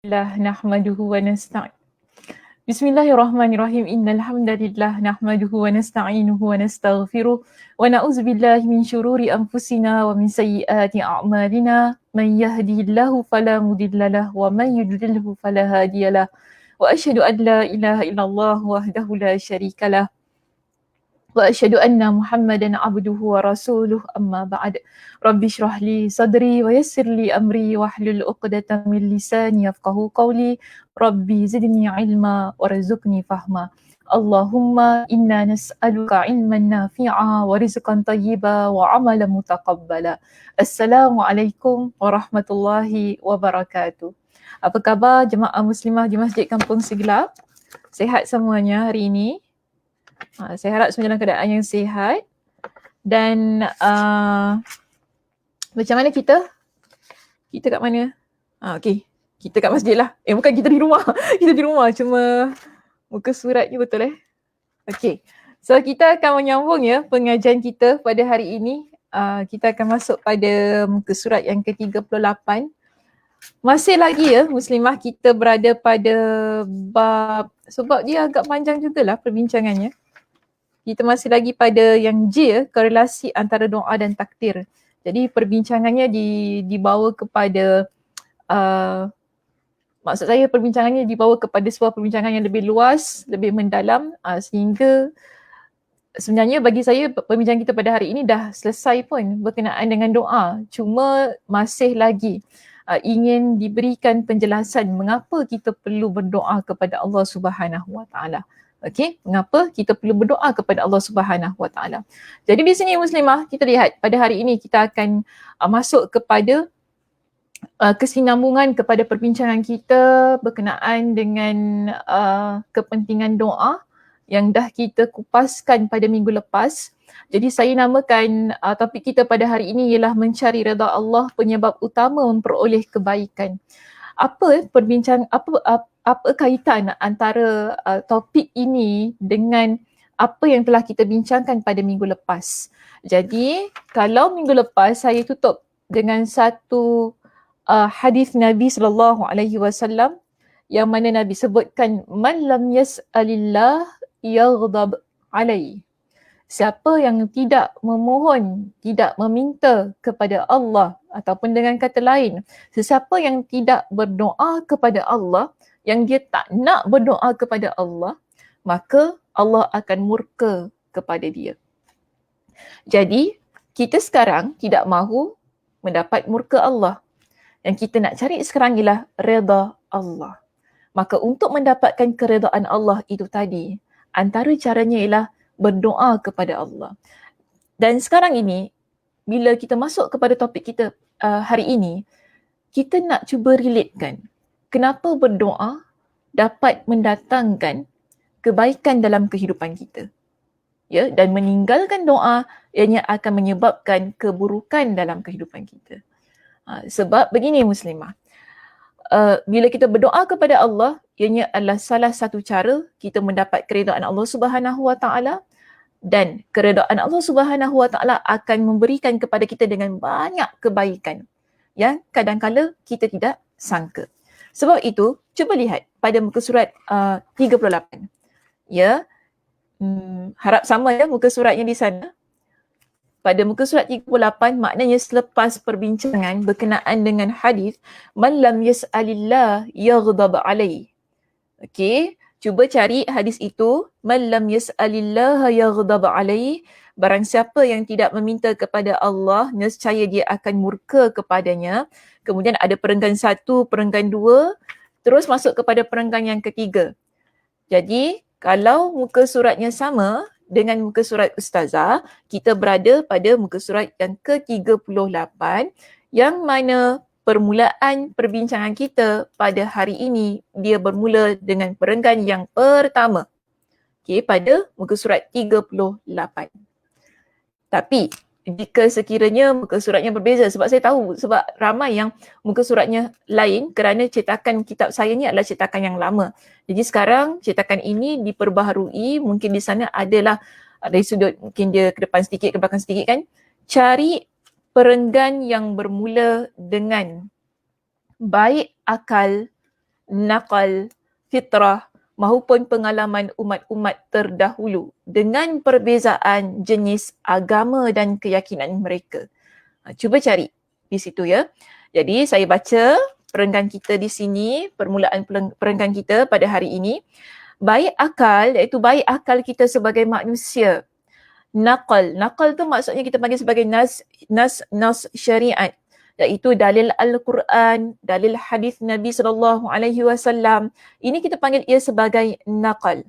Nahmaduhu wa nasta'in. Bismillahirrahmanirrahim. Innal hamdalillah nahmaduhu wa nasta'inuhu wa nastaghfiruh wa na'udzu billahi min syururi anfusina wa min sayyiati a'malina. Man yahdihillahu fala mudhillalah wa man yudlilhu fala hadiyalah. Wa asyhadu an la ilaha illallah wahdahu la syarikalah. Wa asyhadu anna Muhammadan abduhu wa rasuluh, amma ba'd. Rabbi shrah li sadri wa yassir li amri wahlul 'uqdatam min lisani yafqahu qawli. Rabbi zidni ilma warzuqni fahma. Allahumma inna nas'aluka ilman nafi'a wa rizqan tayyiba wa amalan mutaqabbala. Assalamualaikum warahmatullahi wabarakatuh. Apa khabar jemaah muslimah di Masjid Kampung Siglap? Sihat semuanya hari ini? Saya harap semua dalam keadaan yang sihat. Dan macam mana kita? Kita kat mana? Okey. Kita kat masjid lah. Bukan, kita di rumah. Kita di rumah. Cuma muka suratnya betul Okey. So kita akan menyambung pengajian kita pada hari ini. Kita akan masuk pada muka surat yang ke-38. Masih lagi muslimah kita berada pada bab, sebab dia agak panjang jugalah perbincangannya. Kita masih lagi pada yang J, korelasi antara doa dan takdir. Jadi perbincangannya dibawa kepada, maksud saya perbincangannya dibawa kepada sebuah perbincangan yang lebih luas, lebih mendalam, sehingga sebenarnya bagi saya perbincangan kita pada hari ini dah selesai pun berkenaan dengan doa. Cuma masih lagi ingin diberikan penjelasan mengapa kita perlu berdoa kepada Allah Subhanahu Wa Taala. Okey, mengapa kita perlu berdoa kepada Allah Subhanahu Wa Taala. Jadi di sini muslimah, kita lihat pada hari ini kita akan masuk kepada kesinambungan kepada perbincangan kita berkenaan dengan kepentingan doa yang dah kita kupaskan pada minggu lepas. Jadi saya namakan topik kita pada hari ini ialah mencari redha Allah, penyebab utama memperoleh kebaikan. Apa kaitan antara topik ini dengan apa yang telah kita bincangkan pada minggu lepas? Jadi kalau minggu lepas saya tutup dengan satu hadis Nabi SAW yang mana Nabi sebutkan, man lam yas'alillah yaghdab alaihi. Siapa yang tidak memohon, tidak meminta kepada Allah, ataupun dengan kata lain, sesiapa yang tidak berdoa kepada Allah, yang dia tak nak berdoa kepada Allah, maka Allah akan murka kepada dia. Jadi, kita sekarang tidak mahu mendapat murka Allah. Yang kita nak cari sekarang ialah redha Allah. Maka untuk mendapatkan keredaan Allah itu tadi, antara caranya ialah berdoa kepada Allah. Dan sekarang ini, bila kita masuk kepada topik kita hari ini, kita nak cuba relatekan kenapa berdoa dapat mendatangkan kebaikan dalam kehidupan kita. Dan meninggalkan doa ianya akan menyebabkan keburukan dalam kehidupan kita. Sebab begini muslimah, bila kita berdoa kepada Allah, ianya adalah salah satu cara kita mendapat keredaan Allah Subhanahu Wa Taala, dan keredaan Allah Subhanahu Wa Taala akan memberikan kepada kita dengan banyak kebaikan yang kadang-kala kita tidak sangka. Sebab itu, cuba lihat pada muka surat 38. Harap sama muka suratnya di sana. Pada muka surat 38, maknanya selepas perbincangan berkenaan dengan hadis man lam yas'alillah yaghdab alaihi. Okey, cuba cari hadis itu, man lam yas'alillah yaghdab alaihi. Barang siapa yang tidak meminta kepada Allah, nescaya dia akan murka kepadanya. Kemudian ada perenggan 1, perenggan 2, terus masuk kepada perenggan yang ketiga. Jadi kalau muka suratnya sama dengan muka surat Ustazah, kita berada pada muka surat yang ke-38 yang mana permulaan perbincangan kita pada hari ini dia bermula dengan perenggan yang pertama. Okey, pada muka surat 38. Tapi jika sekiranya muka suratnya berbeza, sebab saya tahu, sebab ramai yang muka suratnya lain kerana cetakan kitab saya ni adalah cetakan yang lama. Jadi sekarang cetakan ini diperbaharui, mungkin di sana adalah dari sudut mungkin dia ke depan sedikit, ke belakang sedikit kan. Cari perenggan yang bermula dengan baik akal, nakal, fitrah maupun pengalaman umat-umat terdahulu dengan perbezaan jenis agama dan keyakinan mereka. Cuba cari di situ ya. Jadi saya baca perenggan kita di sini, permulaan perenggan kita pada hari ini. Baik akal, iaitu baik akal kita sebagai manusia. Naqal tu maksudnya kita panggil sebagai nas syariat, iaitu dalil Al-Quran, dalil hadis Nabi SAW. Ini kita panggil ia sebagai naqal.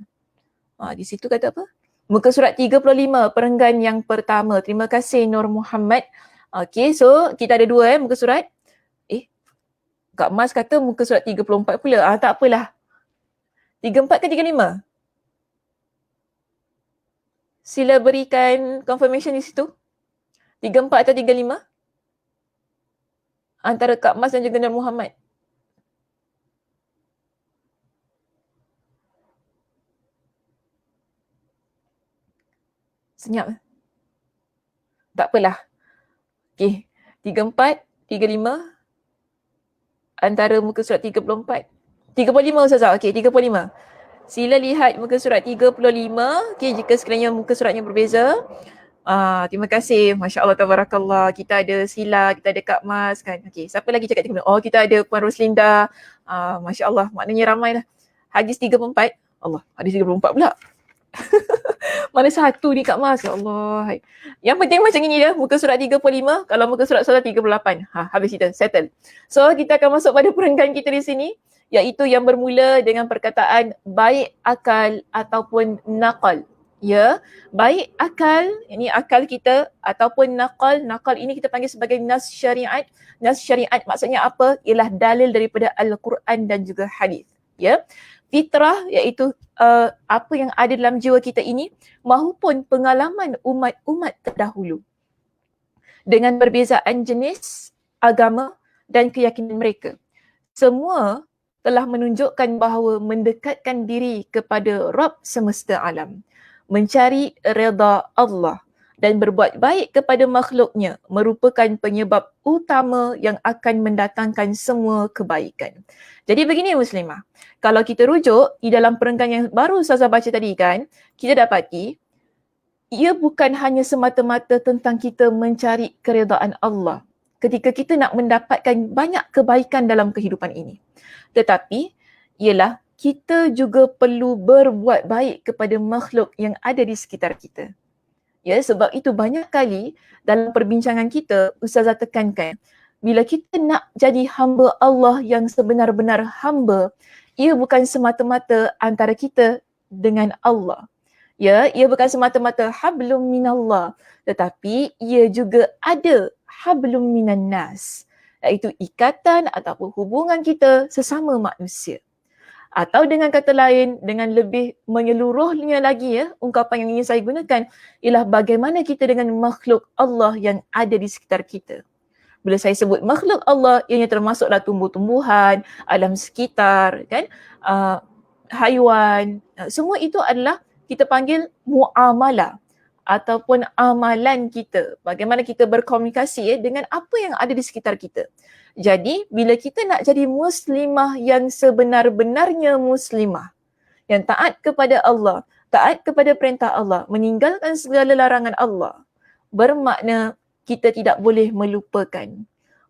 Di situ kata apa? Muka surat 35, perenggan yang pertama. Terima kasih Nur Muhammad. Okay, so kita ada dua muka surat. Kak Mas kata muka surat 34 pula. Tak apalah. 34 ke 35? Sila berikan confirmation di situ. 34 atau 35? Antara Kak Mas dan juga Nur Muhammad. Senyap. Tak apalah. Okey. 34, 35. Antara muka surat 34. 35 Ustazah. Okey, 35. Sila lihat muka surat 35. Okey, jika sekiranya muka suratnya berbeza. Terima kasih. Masya Allah, tabarakallah. Kita ada Sila, kita ada Kak Mas kan. Okey, siapa lagi cakap 35? Oh, kita ada Puan Roslinda. Masya Allah, maknanya ramai lah. Hadis 34. Allah, hadis 34 pula. Mana satu ni Kak Mas? Ya Allah. Yang penting macam ini dia, muka surat 35. Kalau muka surat 38. Habis kita, settle. So, kita akan masuk pada perenggan kita di sini, iaitu yang bermula dengan perkataan baik akal ataupun naqal. Ya, baik akal, ini akal kita ataupun naqal. Naqal ini kita panggil sebagai nas syariat. Nas syariat maksudnya apa? Ialah dalil daripada Al-Quran dan juga hadis. Ya. Fitrah iaitu apa yang ada dalam jiwa kita ini maupun pengalaman umat-umat terdahulu dengan perbezaan jenis, agama dan keyakinan mereka. Semua telah menunjukkan bahawa mendekatkan diri kepada Rabb semesta alam, mencari redha Allah dan berbuat baik kepada makhluknya merupakan penyebab utama yang akan mendatangkan semua kebaikan. Jadi begini Muslimah, kalau kita rujuk di dalam perenggan yang baru Ustazah baca tadi kan, kita dapati ia bukan hanya semata-mata tentang kita mencari keredaan Allah ketika kita nak mendapatkan banyak kebaikan dalam kehidupan ini. Tetapi ialah kita juga perlu berbuat baik kepada makhluk yang ada di sekitar kita. Ya, sebab itu banyak kali dalam perbincangan kita Ustazah tekankan, bila kita nak jadi hamba Allah yang sebenar-benar hamba, ia bukan semata-mata antara kita dengan Allah. Ya, ia bukan semata-mata hablum minallah, tetapi ia juga ada hablum minan nas, iaitu ikatan ataupun hubungan kita sesama manusia. Atau dengan kata lain, dengan lebih menyeluruhnya lagi ya, ungkapan yang ingin saya gunakan ialah bagaimana kita dengan makhluk Allah yang ada di sekitar kita. Bila saya sebut makhluk Allah, ianya termasuklah tumbuh-tumbuhan, alam sekitar, kan, haiwan. Semua itu adalah kita panggil muamalah ataupun amalan kita. Bagaimana kita berkomunikasi dengan apa yang ada di sekitar kita. Jadi, bila kita nak jadi muslimah yang sebenar-benarnya muslimah, yang taat kepada Allah, taat kepada perintah Allah, meninggalkan segala larangan Allah, bermakna kita tidak boleh melupakan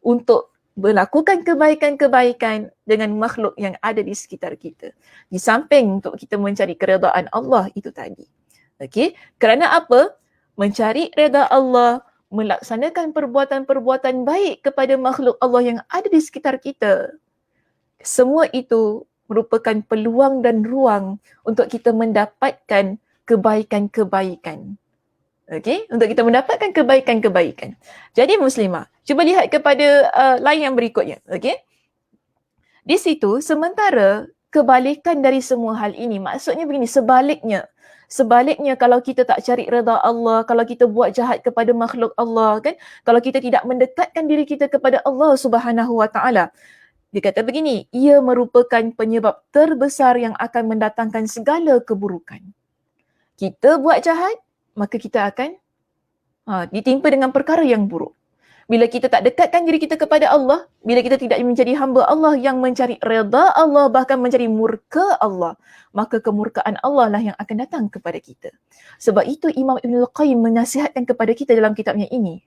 untuk melakukan kebaikan-kebaikan dengan makhluk yang ada di sekitar kita. Di samping untuk kita mencari keredaan Allah itu tadi. Okey, kerana apa? Mencari reda Allah, melaksanakan perbuatan-perbuatan baik kepada makhluk Allah yang ada di sekitar kita. semua itu merupakan peluang dan ruang untuk kita mendapatkan kebaikan-kebaikan. Okey, untuk kita mendapatkan kebaikan-kebaikan. Jadi muslimah, cuba lihat kepada line yang berikutnya. Okey. Di situ sementara kebalikan dari semua hal ini, maksudnya begini, sebaliknya kalau kita tak cari redha Allah, kalau kita buat jahat kepada makhluk Allah kan, kalau kita tidak mendekatkan diri kita kepada Allah Subhanahu Wa Taala, dia kata begini, ia merupakan penyebab terbesar yang akan mendatangkan segala keburukan. Kita buat jahat, maka kita akan ditimpa dengan perkara yang buruk. Bila kita tak dekatkan diri kita kepada Allah, bila kita tidak menjadi hamba Allah yang mencari redha Allah, bahkan mencari murka Allah, maka kemurkaan Allah lah yang akan datang kepada kita. Sebab itu Imam Ibn Al-Qayyim menasihatkan kepada kita dalam kitabnya ini,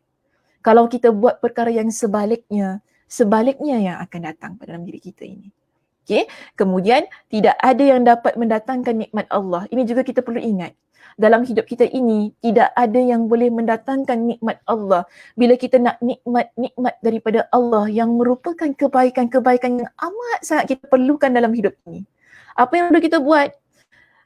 kalau kita buat perkara yang sebaliknya yang akan datang pada dalam diri kita ini. Okay? Kemudian, tidak ada yang dapat mendatangkan nikmat Allah. Ini juga kita perlu ingat. Dalam hidup kita ini, tidak ada yang boleh mendatangkan nikmat Allah. Bila kita nak nikmat daripada Allah yang merupakan kebaikan-kebaikan yang amat sangat kita perlukan dalam hidup ini. Apa yang perlu kita buat?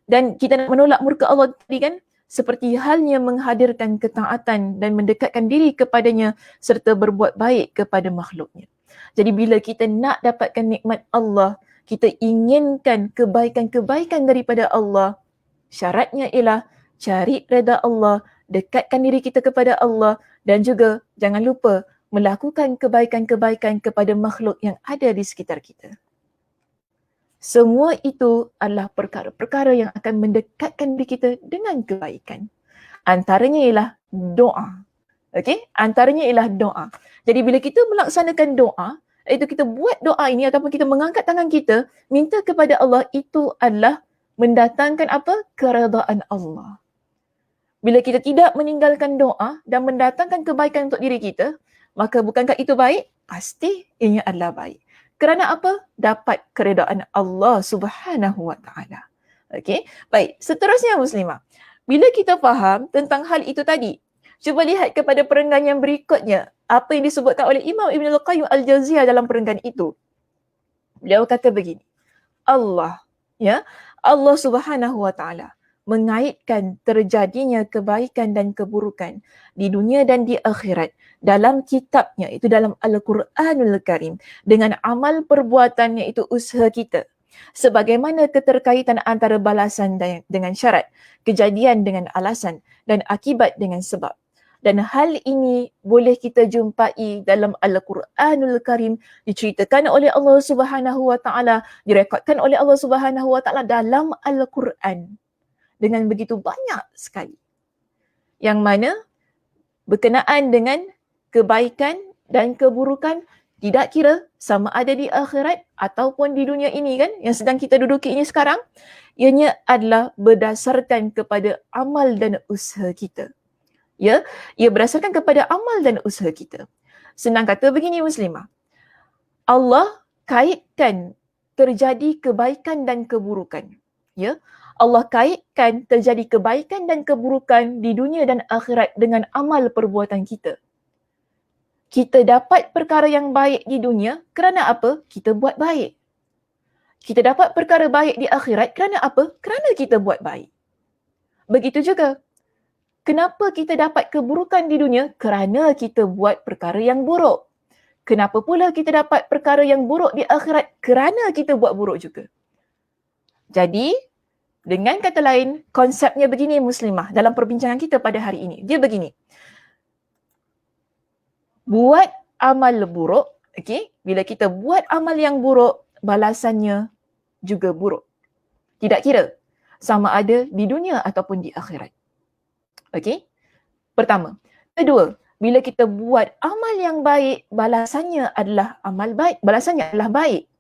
Dan kita nak menolak murka Allah tadi kan? Seperti halnya menghadirkan ketaatan dan mendekatkan diri kepadanya serta berbuat baik kepada makhluknya. Jadi bila kita nak dapatkan nikmat Allah, kita inginkan kebaikan-kebaikan daripada Allah, syaratnya ialah cari redha Allah, dekatkan diri kita kepada Allah dan juga jangan lupa melakukan kebaikan-kebaikan kepada makhluk yang ada di sekitar kita. Semua itu adalah perkara-perkara yang akan mendekatkan diri kita dengan kebaikan. Antaranya ialah doa. Okey? Antaranya ialah doa. Jadi bila kita melaksanakan doa, iaitu kita buat doa ini ataupun kita mengangkat tangan kita, minta kepada Allah, itu adalah mendatangkan apa? Keredaan Allah. Bila kita tidak meninggalkan doa dan mendatangkan kebaikan untuk diri kita, maka bukankah itu baik? Pasti ianya adalah baik. Kerana apa? Dapat keredaan Allah Subhanahu Wa Taala. Okey? Baik, seterusnya muslimah. Bila kita faham tentang hal itu tadi, cuba lihat kepada perenggan yang berikutnya. Apa yang disebutkan oleh Imam Ibn Al-Qayyim Al-Jauziyah dalam perenggan itu. Beliau kata begini. Allah Subhanahu Wa Taala mengaitkan terjadinya kebaikan dan keburukan di dunia dan di akhirat dalam kitabnya, itu dalam Al-Quranul Karim, dengan amal perbuatan iaitu usaha kita. Sebagaimana keterkaitan antara balasan dengan syarat, kejadian dengan alasan dan akibat dengan sebab. Dan hal ini boleh kita jumpai dalam Al-Quranul Karim, diceritakan oleh Allah Subhanahu Wa Taala, direkodkan oleh Allah Subhanahu Wa Taala dalam Al-Quran dengan begitu banyak sekali. Yang mana berkenaan dengan kebaikan dan keburukan, tidak kira sama ada di akhirat ataupun di dunia ini kan, yang sedang kita duduki ini sekarang, ianya adalah berdasarkan kepada amal dan usaha kita. Ya, ia berdasarkan kepada amal dan usaha kita. Senang kata begini muslimah, Allah kaitkan terjadi kebaikan dan keburukan. Ya, Allah kaitkan terjadi kebaikan dan keburukan di dunia dan akhirat dengan amal perbuatan kita. Kita dapat perkara yang baik di dunia kerana apa? Kita buat baik. Kita dapat perkara baik di akhirat kerana apa? Kerana kita buat baik. Begitu juga, kenapa kita dapat keburukan di dunia? Kerana kita buat perkara yang buruk. Kenapa pula kita dapat perkara yang buruk di akhirat? Kerana kita buat buruk juga. Jadi, dengan kata lain, konsepnya begini muslimah dalam perbincangan kita pada hari ini. Dia begini. Buat amal buruk, okey? Bila kita buat amal yang buruk, balasannya juga buruk. Tidak kira sama ada di dunia ataupun di akhirat. Okey? Pertama. Kedua, bila kita buat amal yang baik, balasannya adalah amal baik, balasannya adalah baik.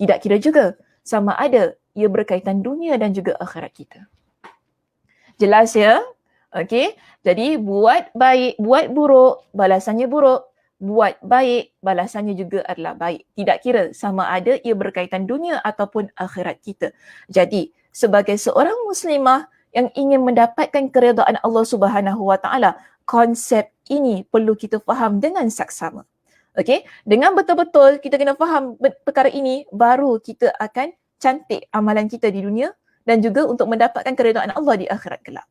Tidak kira juga sama ada ia berkaitan dunia dan juga akhirat kita. Jelas ya? Okey. Jadi buat baik, buat buruk, balasannya buruk. Buat baik, balasannya juga adalah baik. Tidak kira sama ada ia berkaitan dunia ataupun akhirat kita. Jadi, sebagai seorang muslimah yang ingin mendapatkan keredaan Allah Subhanahu Wa Taala, konsep ini perlu kita faham dengan saksama. Okey, dengan betul-betul kita kena faham perkara ini, baru kita akan cantik amalan kita di dunia dan juga untuk mendapatkan keredaan Allah di akhirat kelak.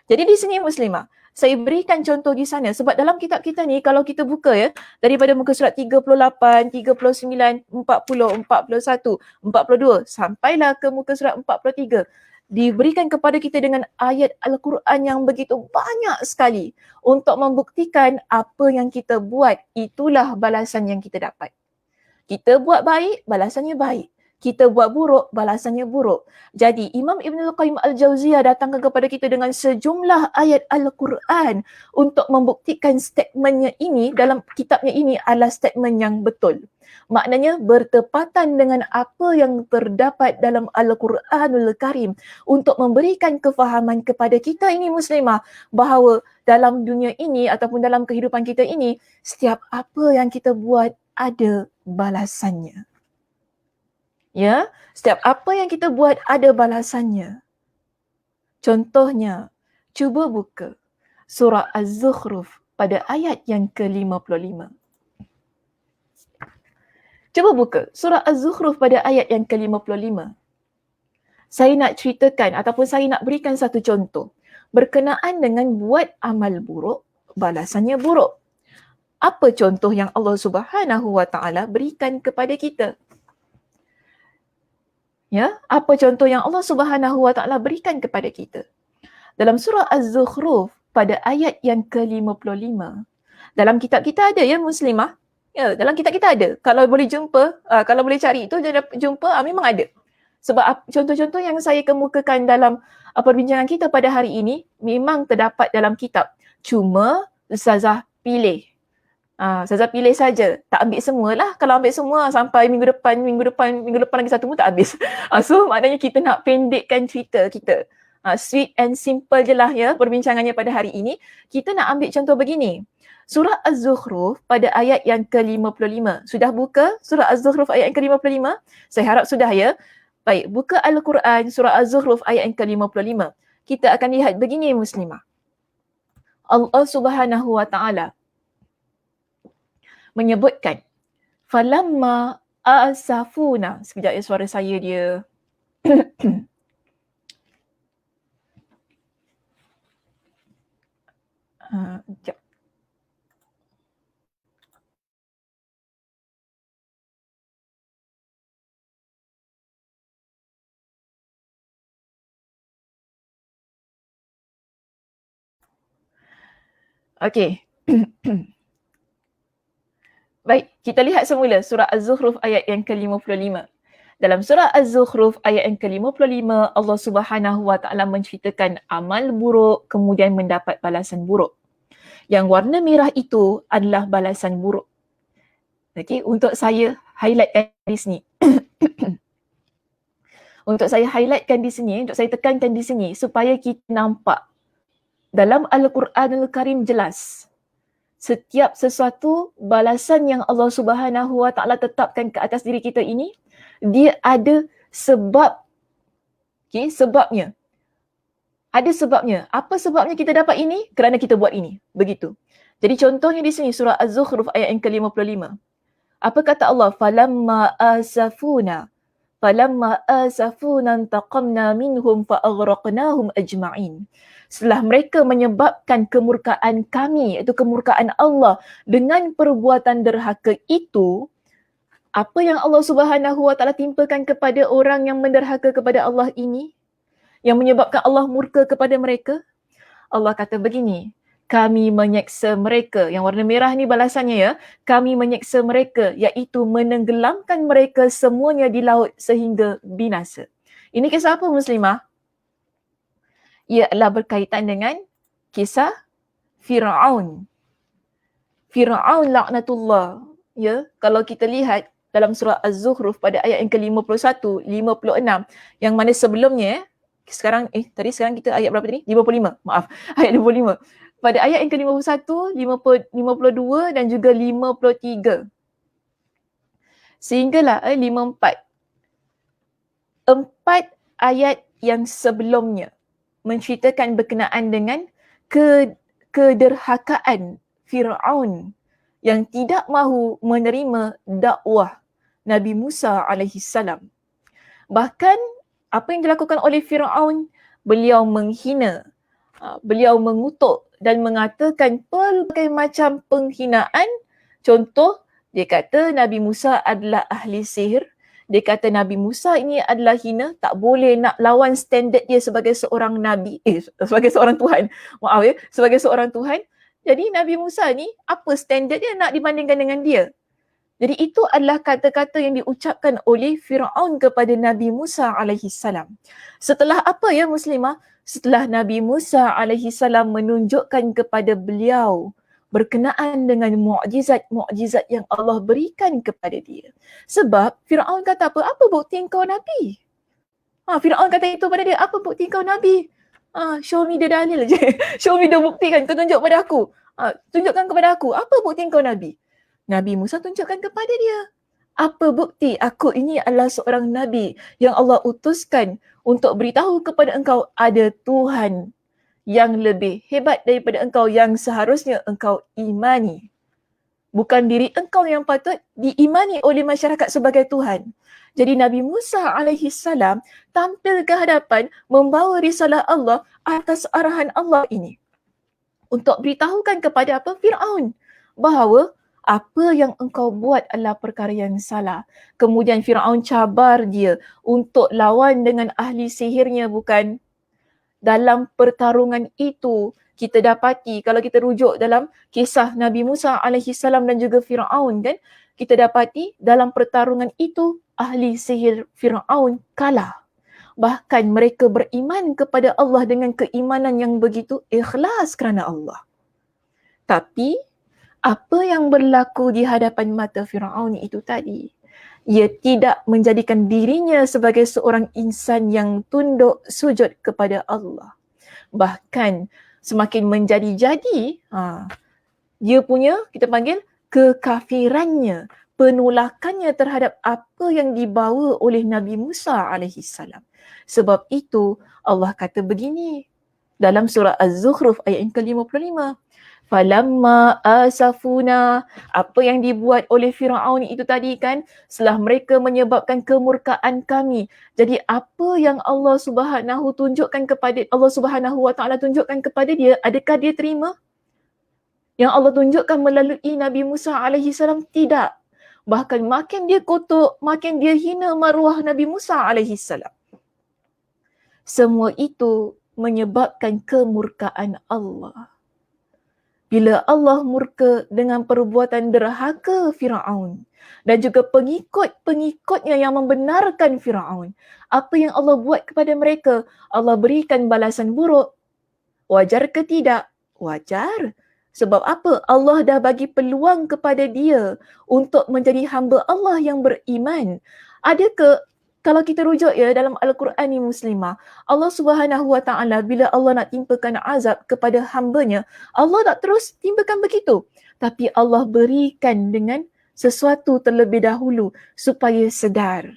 Jadi di sini Muslimah, saya berikan contoh di sana sebab dalam kitab kita ni kalau kita buka ya, daripada muka surat 38, 39, 40, 41, 42 sampailah ke muka surat 43, diberikan kepada kita dengan ayat Al-Quran yang begitu banyak sekali untuk membuktikan apa yang kita buat itulah balasan yang kita dapat. Kita buat baik, balasannya baik. Kita buat buruk, balasannya buruk. Jadi Imam Ibn Al-Qayyim Al-Jauziyah datangkan kepada kita dengan sejumlah ayat Al-Quran untuk membuktikan statementnya ini, dalam kitabnya ini adalah statement yang betul. Maknanya bertepatan dengan apa yang terdapat dalam Al-Quranul Karim untuk memberikan kefahaman kepada kita ini Muslimah bahawa dalam dunia ini ataupun dalam kehidupan kita ini, setiap apa yang kita buat ada balasannya. Ya, setiap apa yang kita buat ada balasannya. Contohnya, cuba buka surah Az-Zukhruf pada ayat yang ke-55. Cuba buka surah Az-Zukhruf pada ayat yang ke-55. Saya nak ceritakan ataupun saya nak berikan satu contoh berkenaan dengan buat amal buruk, balasannya buruk. Apa contoh yang Allah Subhanahu wa Ta'ala berikan kepada kita? Ya, apa contoh yang Allah Subhanahu wa Ta'ala berikan kepada kita? Dalam surah Az-Zukhruf pada ayat yang ke-55. Dalam kitab kita ada ya Muslimah? Ya, dalam kitab kita ada. Kalau boleh jumpa, kalau boleh cari itu jumpa, memang ada. Sebab contoh-contoh yang saya kemukakan dalam perbincangan kita pada hari ini memang terdapat dalam kitab. Cuma Ustazah pilih. Ustazah pilih saja. Tak ambil semualah. Kalau ambil semua sampai minggu depan lagi satu pun tak habis. So maknanya kita nak pendekkan cerita kita. Sweet and simple je lah ya perbincangannya pada hari ini. Kita nak ambil contoh begini. Surah Az-Zukhruf pada ayat yang ke-55. Sudah buka surah Az-Zukhruf ayat yang ke-55? Saya harap sudah ya. Baik, buka Al-Quran surah Az-Zukhruf ayat yang ke-55. Kita akan lihat begini Muslimah. Allah Subhanahu wa Ta'ala menyebutkan falamma asafuna. Sekejap ya, suara saya dia sekejap. Okey. Baik, kita lihat semula surah Az-Zukhruf ayat yang ke-55. Dalam surah Az-Zukhruf ayat yang ke-55, Allah Subhanahu wa Ta'ala menceritakan amal buruk kemudian mendapat balasan buruk. Yang warna merah itu adalah balasan buruk. Okey, untuk saya highlightkan di sini. Untuk saya highlightkan di sini, untuk saya tekankan di sini supaya kita nampak dalam Al-Quranul Karim jelas setiap sesuatu balasan yang Allah Subhanahu wa Ta'ala tetapkan ke atas diri kita ini, dia ada sebab. Okay, sebabnya. Ada sebabnya. Apa sebabnya kita dapat ini? Kerana kita buat ini. Begitu. Jadi contohnya di sini surah Az-Zukhruf ayat yang ke-55. Apa kata Allah? Falamma asafuna intaqamna minhum fa'aghraqnahum ajma'in. Setelah mereka menyebabkan kemurkaan kami, iaitu kemurkaan Allah dengan perbuatan derhaka itu, apa yang Allah Subhanahu wa Ta'ala timpakan kepada orang yang menderhaka kepada Allah ini, yang menyebabkan Allah murka kepada mereka? Allah kata begini, kami menyeksa mereka. Yang warna merah ni balasannya ya. Kami menyeksa mereka, iaitu menenggelamkan mereka semuanya di laut sehingga binasa. Ini kisah apa Muslimah? Ia adalah berkaitan dengan kisah Fir'aun. Fir'aun laknatullah. Ya, kalau kita lihat dalam surah Az-Zukhruf pada ayat yang ke-51, 56, yang mana sebelumnya sekarang kita ayat berapa tadi? 55. Maaf. Ayat 55. Pada ayat yang ke-51, 52 dan juga 53. Sehinggalah 54. 4 ayat yang sebelumnya menceritakan berkenaan dengan kederhakaan Fir'aun yang tidak mahu menerima dakwah Nabi Musa alaihi salam. Bahkan apa yang dilakukan oleh Firaun, beliau menghina, beliau mengutuk dan mengatakan pelbagai macam penghinaan. Contoh, dia kata Nabi Musa adalah ahli sihir. Dia kata Nabi Musa ini adalah hina, tak boleh nak lawan standard dia sebagai seorang Nabi, sebagai seorang Tuhan. Maaf ya, sebagai seorang Tuhan. Jadi Nabi Musa ni, apa standard dia nak dibandingkan dengan dia? Jadi itu adalah kata-kata yang diucapkan oleh Firaun kepada Nabi Musa alaihi salam. Setelah apa ya Muslimah? Setelah Nabi Musa alaihi salam menunjukkan kepada beliau berkenaan dengan mukjizat-mukjizat yang Allah berikan kepada dia. Sebab Firaun kata apa? Apa bukti kau Nabi? Firaun kata itu pada dia, apa bukti kau Nabi? Show me the dalil je. Show me the bukti kan, kau tunjuk pada aku. Tunjukkan kepada aku, apa bukti kau Nabi? Nabi Musa tunjukkan kepada dia. Apa bukti aku ini adalah seorang Nabi yang Allah utuskan untuk beritahu kepada engkau ada Tuhan yang lebih hebat daripada engkau yang seharusnya engkau imani. Bukan diri engkau yang patut diimani oleh masyarakat sebagai Tuhan. Jadi Nabi Musa alaihi salam tampil ke hadapan membawa risalah Allah atas arahan Allah ini. Untuk beritahukan kepada apa? Firaun. Bahawa apa yang engkau buat adalah perkara yang salah. Kemudian Firaun cabar dia untuk lawan dengan ahli sihirnya, bukan? Dalam pertarungan itu kita dapati, kalau kita rujuk dalam kisah Nabi Musa alaihi salam dan juga Firaun kan, kita dapati dalam pertarungan itu ahli sihir Firaun kalah. Bahkan mereka beriman kepada Allah dengan keimanan yang begitu ikhlas kerana Allah. Tapi apa yang berlaku di hadapan mata Firaun itu tadi, ia tidak menjadikan dirinya sebagai seorang insan yang tunduk sujud kepada Allah. Bahkan semakin menjadi-jadi, dia punya, kita panggil, kekafirannya, penolakannya terhadap apa yang dibawa oleh Nabi Musa alaihi salam. Sebab itu Allah kata begini dalam surah Az-Zukhruf ayat yang ke-55. Falamma asafuna, apa yang dibuat oleh Firaun itu tadi kan, setelah mereka menyebabkan kemurkaan kami. Jadi apa yang Allah Subhanahu tunjukkan kepada, Allah Subhanahu wa taala tunjukkan kepada dia, adakah dia terima? Yang Allah tunjukkan melalui Nabi Musa alaihi salam, tidak. Bahkan makin dia kutuk, makin dia hina maruah Nabi Musa alaihi salam. Semua itu menyebabkan kemurkaan Allah. Bila Allah murka dengan perbuatan derhaka Firaun dan juga pengikut-pengikutnya yang membenarkan Firaun, apa yang Allah buat kepada mereka? Allah berikan balasan buruk. Wajar ke tidak? Wajar. Sebab apa? Allah dah bagi peluang kepada dia untuk menjadi hamba Allah yang beriman. Adakah, kalau kita rujuk ya dalam Al-Quran ni Muslimah, Allah Subhanahu wa taala bila Allah nak timpakan azab kepada hambanya, Allah tak terus timpakan begitu. Tapi Allah berikan dengan sesuatu terlebih dahulu supaya sedar.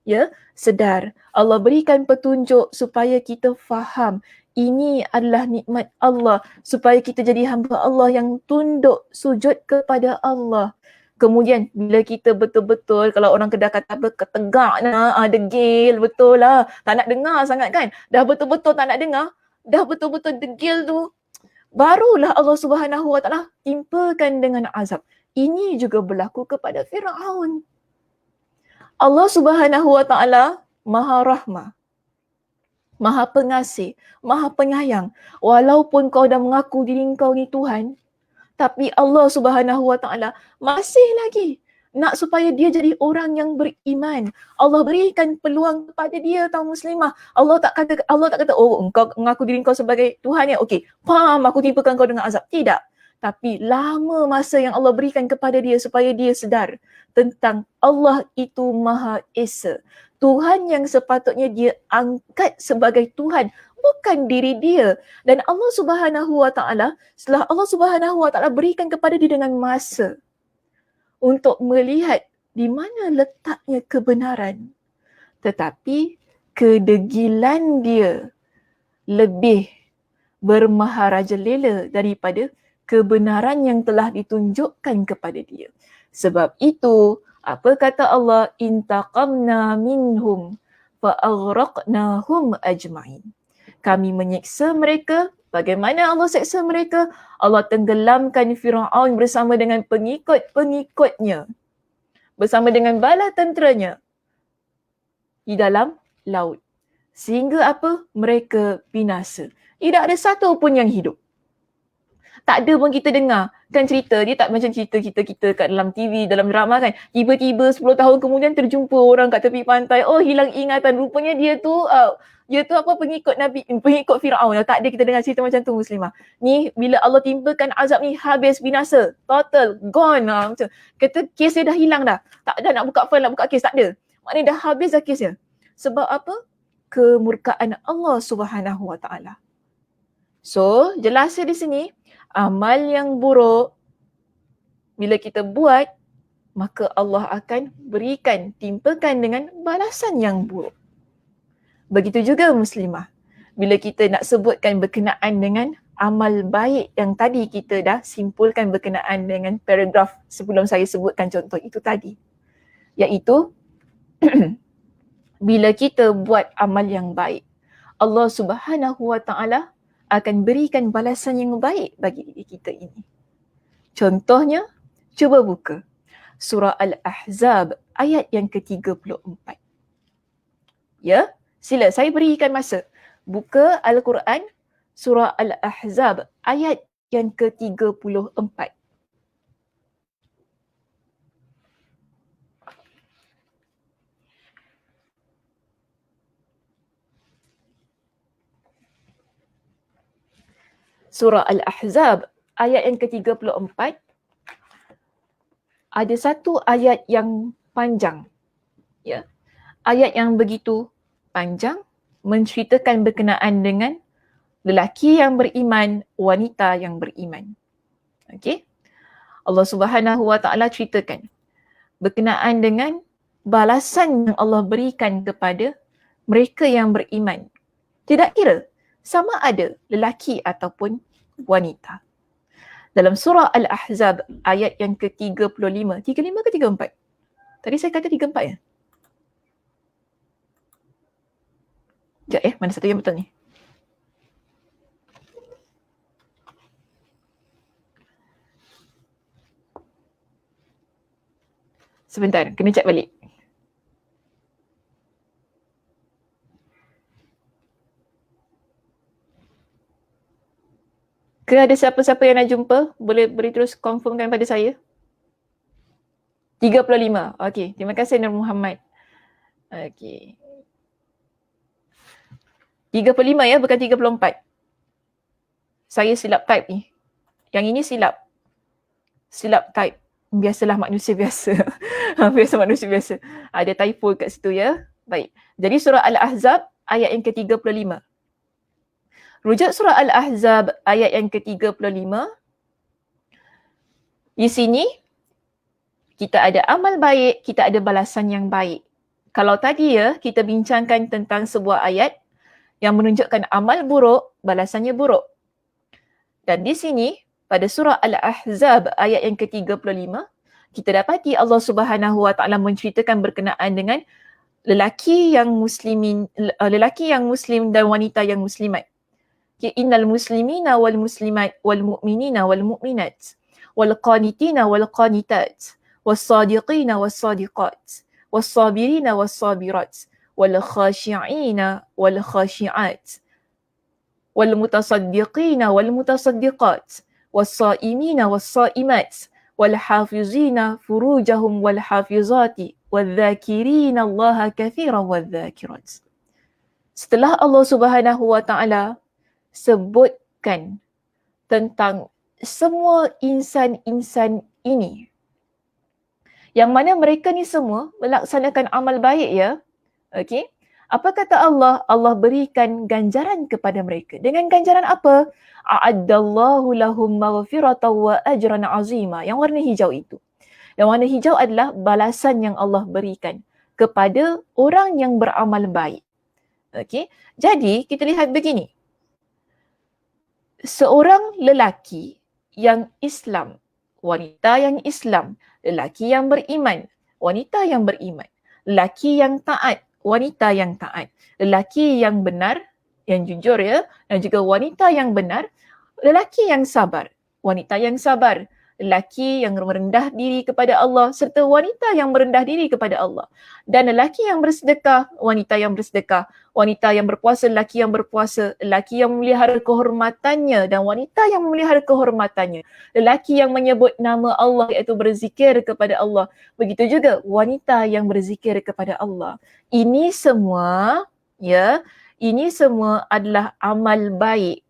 Ya, sedar. Allah berikan petunjuk supaya kita faham ini adalah nikmat Allah, supaya kita jadi hamba Allah yang tunduk sujud kepada Allah. Kemudian bila kita betul-betul, kalau orang Kedah kata apa, ketegak nak, degil, betul lah. Tak nak dengar sangat kan. Dah betul-betul tak nak dengar, dah betul-betul degil tu, barulah Allah Subhanahu wa taala timpakan dengan azab. Ini juga berlaku kepada Firaun. Allah Subhanahu wa taala Maha Rahmah, Maha Pengasih, Maha Penyayang. Walaupun kau dah mengaku diri kau ni Tuhan, tapi Allah Subhanahu wa taala masih lagi nak supaya dia jadi orang yang beriman. Allah berikan peluang kepada dia, tahu Muslimah. Allah tak kata oh engkau mengaku diri kau sebagai Tuhan ya, okey, pam aku timpakan kau dengan azab. Tidak. Tapi lama masa yang Allah berikan kepada dia supaya dia sedar tentang Allah itu Maha Esa. Tuhan yang sepatutnya dia angkat sebagai Tuhan, bukan diri dia. Dan Allah Subhanahu wa taala, setelah Allah Subhanahu wa taala berikan kepada dia dengan masa untuk melihat di mana letaknya kebenaran, tetapi kedegilan dia lebih bermaharajalela daripada kebenaran yang telah ditunjukkan kepada dia. Sebab itu, apa kata Allah? Intaqamna minhum fa'aghraqnahum ajma'in. Kami menyiksa mereka. Bagaimana Allah seksa mereka? Allah tenggelamkan Firaun bersama dengan pengikut-pengikutnya, bersama dengan bala tenteranya di dalam laut. Sehingga apa? Mereka binasa. Tidak ada satu pun yang hidup. Tak ada pun kita dengar. Kan cerita, dia tak macam cerita kita kat dalam TV, dalam drama kan. Tiba-tiba 10 tahun kemudian terjumpa orang kat tepi pantai. Oh, hilang ingatan. Rupanya dia tu pengikut Nabi, pengikut Firaun. Tak ada kita dengar cerita macam tu, Muslimah. Ni bila Allah timpakan azab ni, habis binasa. Total, gone. Macam kata kes dia dah hilang dah. Tak ada nak buka file, nak buka kes, tak ada. Maknanya dah habis dah kes dia. Sebab apa? Kemurkaan Allah Subhanahu Wa Taala. So, jelasnya di sini, amal yang buruk bila kita buat, maka Allah akan timpakan dengan balasan yang buruk. Begitu juga Muslimah. Bila kita nak sebutkan berkenaan dengan amal baik yang tadi kita dah simpulkan berkenaan dengan paragraf sebelum saya sebutkan contoh itu tadi. Iaitu bila kita buat amal yang baik, Allah Subhanahu Wa Taala akan berikan balasan yang baik bagi diri kita ini. Contohnya, cuba buka surah Al-Ahzab ayat yang ke-34. Ya, sila saya berikan masa. Buka Al-Quran surah Al-Ahzab ayat yang ke-34. Surah Al-Ahzab ayat yang ke-34, ada satu ayat yang panjang. Ya. Ayat yang begitu panjang menceritakan berkenaan dengan lelaki yang beriman, wanita yang beriman. Okey. Allah Subhanahu Wa Taala ceritakan berkenaan dengan balasan yang Allah berikan kepada mereka yang beriman. Tidak kira sama ada lelaki ataupun wanita. Dalam surah Al-Ahzab ayat yang ke-35. 35 ke 34? Tadi saya kata 34 ya? Sekejap mana satu yang betul ni? Sebentar, kena cek balik. Ke ada siapa-siapa yang nak jumpa? Boleh terus confirmkan pada saya. 35. Okey, terima kasih Nur Muhammad. Okey. 35 ya, bukan 34. Saya silap type ni. Yang ini silap. Silap type. Biasalah manusia biasa. Biasa manusia biasa. Ada typo kat situ ya. Baik. Jadi surah Al-Ahzab ayat yang ke-35. Rujuk surah Al-Ahzab ayat yang ke-35. Di sini kita ada amal baik, kita ada balasan yang baik. Kalau tadi ya, kita bincangkan tentang sebuah ayat yang menunjukkan amal buruk, balasannya buruk. Dan di sini pada surah Al-Ahzab ayat yang ke-35, kita dapati Allah Subhanahu Wa Taala menceritakan berkenaan dengan lelaki yang muslim dan wanita yang muslimat. Innal muslimina wal muslimat wal mu'minina wal mu'minat wal qanitina wal qanitat was sadiqina was sadiqat was sabirina was sabirat wal khashi'ina wal khashi'at wal mutasaddiqina wal mutasaddiqat was saimina was saimat wal hafizina furujahum wal hafizati wal dzakirina Allah katsiran wal dzakirat. Setelah Allah Subhanahu Wa Taala sebutkan tentang semua insan-insan ini, yang mana mereka ni semua melaksanakan amal baik ya. Okey. Apa kata Allah? Allah berikan ganjaran kepada mereka. Dengan ganjaran apa? A'addallahu lahum maghfiratan wa ajran azima. Yang warna hijau itu. Yang warna hijau adalah balasan yang Allah berikan kepada orang yang beramal baik. Okey. Jadi kita lihat begini. Seorang lelaki yang Islam, wanita yang Islam, lelaki yang beriman, wanita yang beriman, lelaki yang taat, wanita yang taat, lelaki yang benar, yang jujur ya, dan juga wanita yang benar, lelaki yang sabar, wanita yang sabar, lelaki yang merendah diri kepada Allah serta wanita yang merendah diri kepada Allah. Dan lelaki yang bersedekah, wanita yang bersedekah, wanita yang berpuasa, lelaki yang berpuasa, lelaki yang memelihara kehormatannya dan wanita yang memelihara kehormatannya. Lelaki yang menyebut nama Allah iaitu berzikir kepada Allah. Begitu juga wanita yang berzikir kepada Allah. Ini semua ini semua adalah amal baik.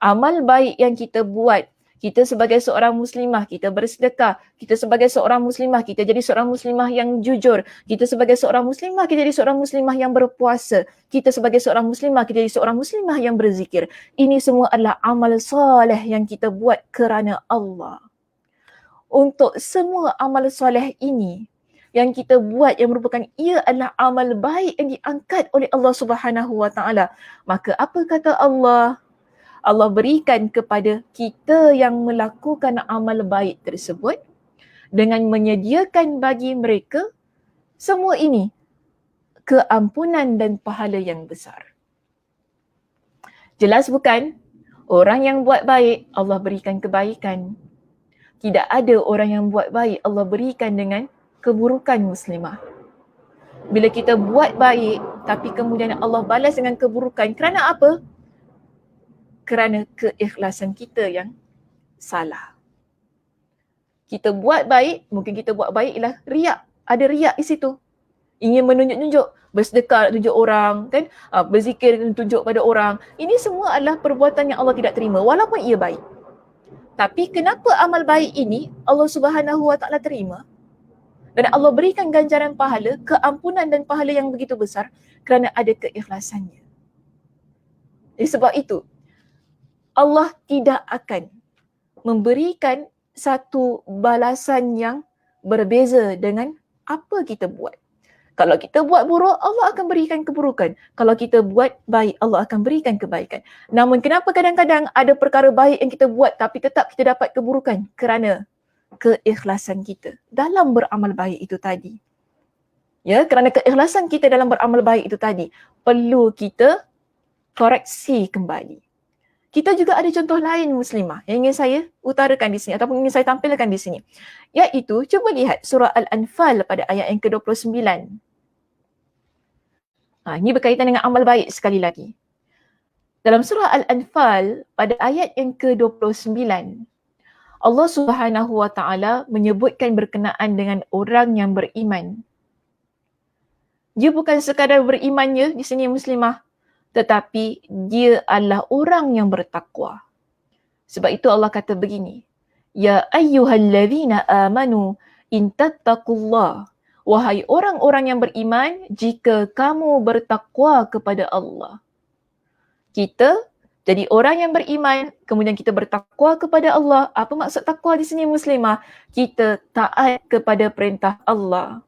Amal baik yang kita buat. Kita sebagai seorang muslimah, kita bersedekah. Kita sebagai seorang muslimah, kita jadi seorang muslimah yang jujur. Kita sebagai seorang muslimah, kita jadi seorang muslimah yang berpuasa. Kita sebagai seorang muslimah, kita jadi seorang muslimah yang berzikir. Ini semua adalah amal soleh yang kita buat kerana Allah. Untuk semua amal soleh ini, yang kita buat yang merupakan ia adalah amal baik yang diangkat oleh Allah Subhanahu Wa Taala. Maka apa kata Allah? Allah berikan kepada kita yang melakukan amal baik tersebut dengan menyediakan bagi mereka semua ini keampunan dan pahala yang besar. Jelas bukan? Orang yang buat baik, Allah berikan kebaikan. Tidak ada orang yang buat baik, Allah berikan dengan keburukan muslimah. Bila kita buat baik, tapi kemudian Allah balas dengan keburukan, kerana apa? Kerana keikhlasan kita yang salah. Kita buat baik, mungkin kita buat baik ialah riak. Ada riak di situ. Ingin menunjuk-nunjuk, bersedekah tunjuk orang, kan? Berzikir tunjuk pada orang. Ini semua adalah perbuatan yang Allah tidak terima walaupun ia baik. Tapi kenapa amal baik ini Allah Subhanahu Wa Taala terima? Dan Allah berikan ganjaran pahala, keampunan dan pahala yang begitu besar kerana ada keikhlasannya. Jadi sebab itu, Allah tidak akan memberikan satu balasan yang berbeza dengan apa kita buat. Kalau kita buat buruk, Allah akan berikan keburukan. Kalau kita buat baik, Allah akan berikan kebaikan. Namun kenapa kadang-kadang ada perkara baik yang kita buat tapi tetap kita dapat keburukan? Kerana keikhlasan kita dalam beramal baik itu tadi. Ya, kerana keikhlasan kita dalam beramal baik itu tadi perlu kita koreksi kembali. Kita juga ada contoh lain muslimah yang ingin saya utarakan di sini ataupun ingin saya tampilkan di sini. Iaitu, cuba lihat surah Al-Anfal pada ayat yang ke-29. Ini berkaitan dengan amal baik sekali lagi. Dalam surah Al-Anfal pada ayat yang ke-29, Allah Subhanahu Wa Taala menyebutkan berkenaan dengan orang yang beriman. Dia bukan sekadar berimannya di sini muslimah, tetapi dia adalah orang yang bertakwa. Sebab itu Allah kata begini, Ya ayyuhallazina amanu in tattaqullah. Wahai orang-orang yang beriman, jika kamu bertakwa kepada Allah. Kita jadi orang yang beriman, kemudian kita bertakwa kepada Allah. Apa maksud takwa di sini muslimah? Kita taat kepada perintah Allah.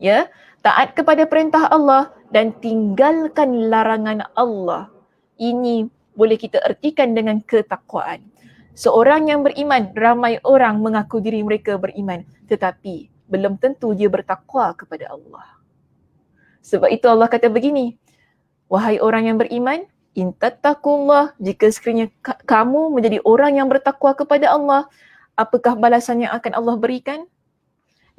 Ya, taat kepada perintah Allah dan tinggalkan larangan Allah. Ini boleh kita ertikan dengan ketakwaan. Seorang yang beriman, ramai orang mengaku diri mereka beriman, tetapi belum tentu dia bertakwa kepada Allah. Sebab itu Allah kata begini, wahai orang yang beriman, in tattaqullah, jika sekiranya kamu menjadi orang yang bertakwa kepada Allah, apakah balasan yang akan Allah berikan?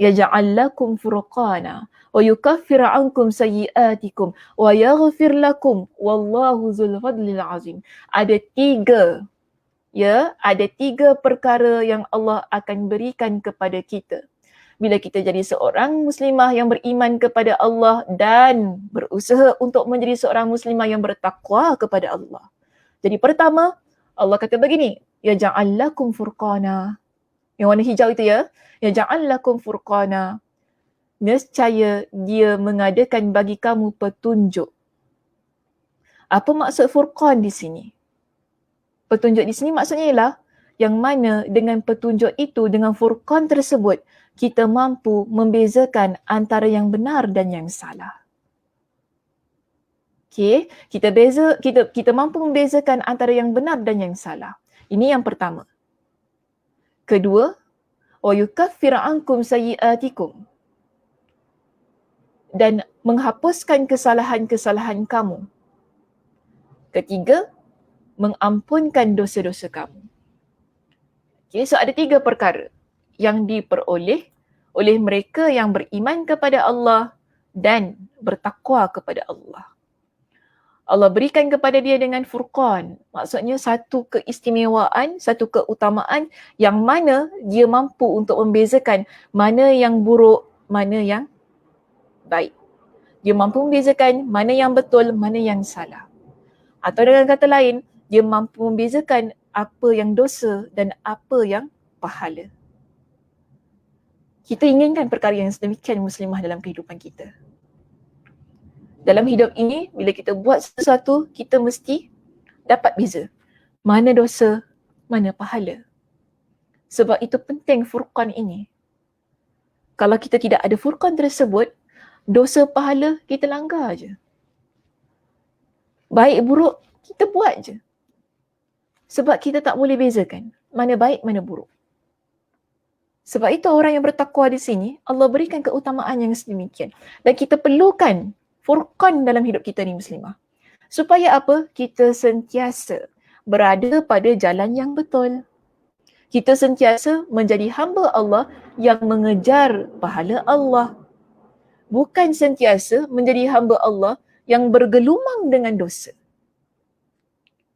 Yaj'al lakum furqana wa yukaffir 'ankum sayyi'atikum wa yaghfir lakum wallahu dzul fadlil 'azim. Ada tiga perkara yang Allah akan berikan kepada kita bila kita jadi seorang muslimah yang beriman kepada Allah dan berusaha untuk menjadi seorang muslimah yang bertakwa kepada Allah. Jadi pertama, Allah kata begini, yaj'al lakum furqana. Yang warna hijau itu ya, yaj'al lakum furqana. Nescaya dia mengadakan bagi kamu petunjuk. Apa maksud furqan di sini? Petunjuk di sini maksudnya ialah yang mana dengan petunjuk itu, dengan furqan tersebut, kita mampu membezakan antara yang benar dan yang salah. Okey, kita mampu membezakan antara yang benar dan yang salah. Ini yang pertama. Kedua, wa yukaffir ankum sayyi'atikum, dan menghapuskan kesalahan-kesalahan kamu. Ketiga, mengampunkan dosa-dosa kamu. Okay, so ada 3 perkara yang diperoleh oleh mereka yang beriman kepada Allah dan bertakwa kepada Allah. Allah berikan kepada dia dengan furqan, maksudnya satu keistimewaan, satu keutamaan yang mana dia mampu untuk membezakan mana yang buruk, mana yang baik. Dia mampu membezakan mana yang betul, mana yang salah. Atau dengan kata lain, dia mampu membezakan apa yang dosa dan apa yang pahala. Kita inginkan perkara yang sedemikian muslimah dalam kehidupan kita. Dalam hidup ini, bila kita buat sesuatu, kita mesti dapat beza. Mana dosa, mana pahala. Sebab itu penting furqan ini. Kalau kita tidak ada furqan tersebut, dosa pahala kita langgar je. Baik buruk, kita buat je. Sebab kita tak boleh bezakan mana baik, mana buruk. Sebab itu orang yang bertakwa di sini, Allah berikan keutamaan yang sedemikian. Dan kita perlukan furqan dalam hidup kita ni muslimah. Supaya apa? Kita sentiasa berada pada jalan yang betul. Kita sentiasa menjadi hamba Allah yang mengejar pahala Allah. Bukan sentiasa menjadi hamba Allah yang bergelumang dengan dosa.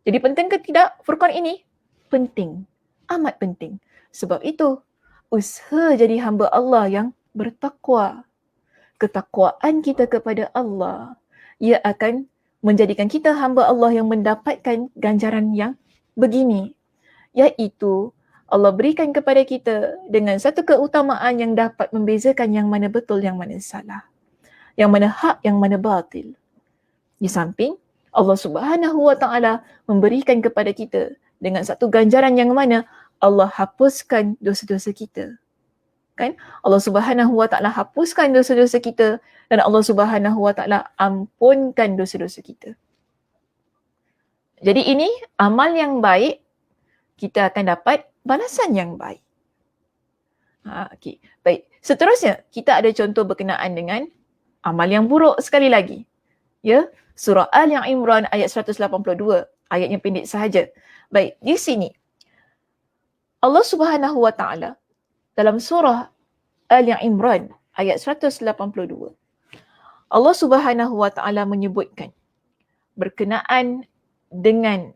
Jadi penting ke tidak furqan ini? Penting. Amat penting. Sebab itu, usaha jadi hamba Allah yang bertakwa. Ketakwaan kita kepada Allah, ia akan menjadikan kita hamba Allah yang mendapatkan ganjaran yang begini, iaitu Allah berikan kepada kita dengan satu keutamaan yang dapat membezakan yang mana betul, yang mana salah, yang mana hak, yang mana batil. Di samping Allah Subhanahu wa taala memberikan kepada kita dengan satu ganjaran yang mana Allah hapuskan dosa-dosa kita. Kan? Allah Subhanahu wa taala hapuskan dosa-dosa kita dan Allah Subhanahu wa taala ampunkan dosa-dosa kita. Jadi ini amal yang baik, kita akan dapat balasan yang baik. Okey. Baik. Seterusnya, kita ada contoh berkenaan dengan amal yang buruk sekali lagi. Ya, surah Al-Imran ayat 182. Ayat yang pendek sahaja. Baik, di sini Allah Subhanahu wa taala dalam surah Al-Imran ayat 182. Allah Subhanahu wa taala menyebutkan berkenaan dengan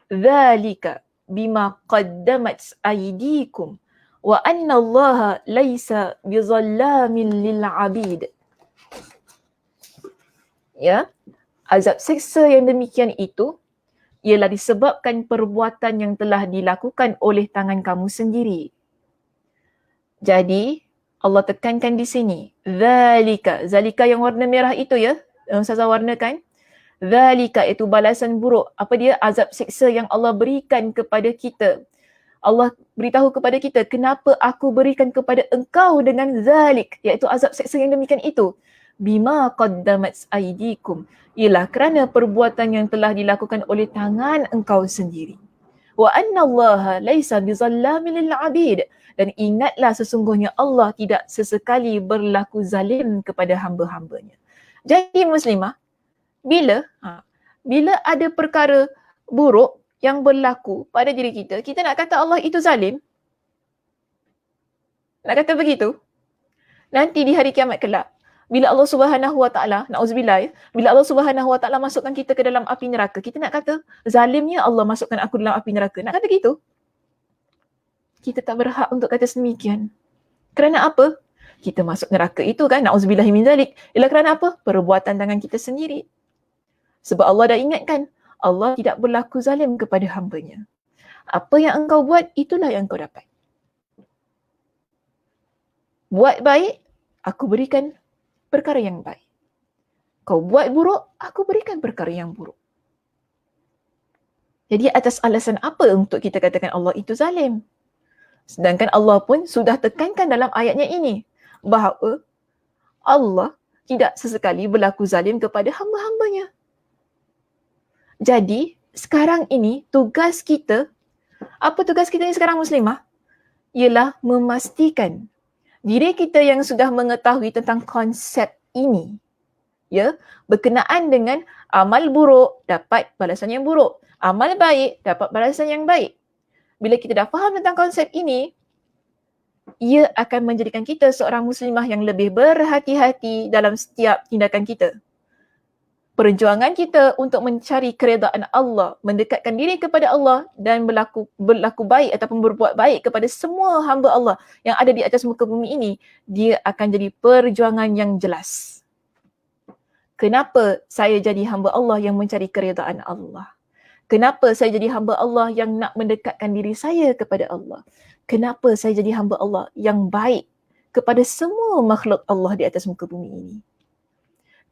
zalika bima qaddamat aydikum wa anna Allaha laisa bizallamin lil 'abid. Ya, azab siksa yang demikian itu ialah disebabkan perbuatan yang telah dilakukan oleh tangan kamu sendiri. Jadi Allah tekankan di sini, zalika, zalika yang warna merah itu ya, yang Ustazah warnakan. Zalika itu balasan buruk. Apa dia? Azab siksa yang Allah berikan kepada kita. Allah beritahu kepada kita, kenapa aku berikan kepada engkau dengan zalik, iaitu azab siksa yang demikian itu. Bima qaddamat aydikum, ialah kerana perbuatan yang telah dilakukan oleh tangan engkau sendiri. Wa anna Allaha laisa bizallamin lil 'abid, dan ingatlah sesungguhnya Allah tidak sesekali berlaku zalim kepada hamba-hambanya. Jadi muslimah, bila ada perkara buruk yang berlaku pada diri kita, kita nak kata Allah itu zalim? Nak kata begitu? Nanti di hari kiamat kelak, bila Allah Subhanahu wa taala, na'udzubillah ya, bila Allah Subhanahu wa taala masukkan kita ke dalam api neraka, kita nak kata zalimnya Allah masukkan aku dalam api neraka. Nak kata gitu? Kita tak berhak untuk kata sedemikian. Kerana apa? Kita masuk neraka itu kan, na'udzubillah min zalik, ialah kerana apa? Perbuatan tangan kita sendiri. Sebab Allah dah ingatkan, Allah tidak berlaku zalim kepada hambanya. Apa yang engkau buat, itulah yang engkau dapat. Buat baik, aku berikan perkara yang baik. Kau buat buruk, aku berikan perkara yang buruk. Jadi atas alasan apa untuk kita katakan Allah itu zalim? Sedangkan Allah pun sudah tekankan dalam ayatnya ini bahawa Allah tidak sesekali berlaku zalim kepada hamba-hambanya. Jadi sekarang ini tugas kita, apa tugas kita ni sekarang muslimah? ialah memastikan diri kita yang sudah mengetahui tentang konsep ini, ya, berkenaan dengan amal buruk dapat balasan yang buruk, amal baik dapat balasan yang baik. Bila kita dah faham tentang konsep ini, ia akan menjadikan kita seorang muslimah yang lebih berhati-hati dalam setiap tindakan kita. Perjuangan kita untuk mencari keredaan Allah, mendekatkan diri kepada Allah dan berlaku baik ataupun berbuat baik kepada semua hamba Allah yang ada di atas muka bumi ini, dia akan jadi perjuangan yang jelas. Kenapa saya jadi hamba Allah yang mencari keredaan Allah? Kenapa saya jadi hamba Allah yang nak mendekatkan diri saya kepada Allah? Kenapa saya jadi hamba Allah yang baik kepada semua makhluk Allah di atas muka bumi ini?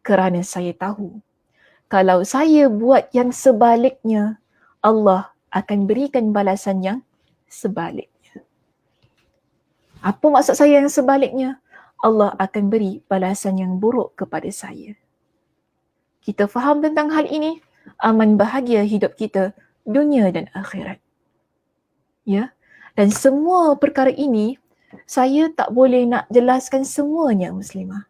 Kerana saya tahu kalau saya buat yang sebaliknya, Allah akan berikan balasan yang sebaliknya. Apa maksud saya yang sebaliknya? Allah akan beri balasan yang buruk kepada saya. Kita faham tentang hal ini, aman bahagia hidup kita dunia dan akhirat. Ya, dan semua perkara ini saya tak boleh nak jelaskan semuanya, muslimah.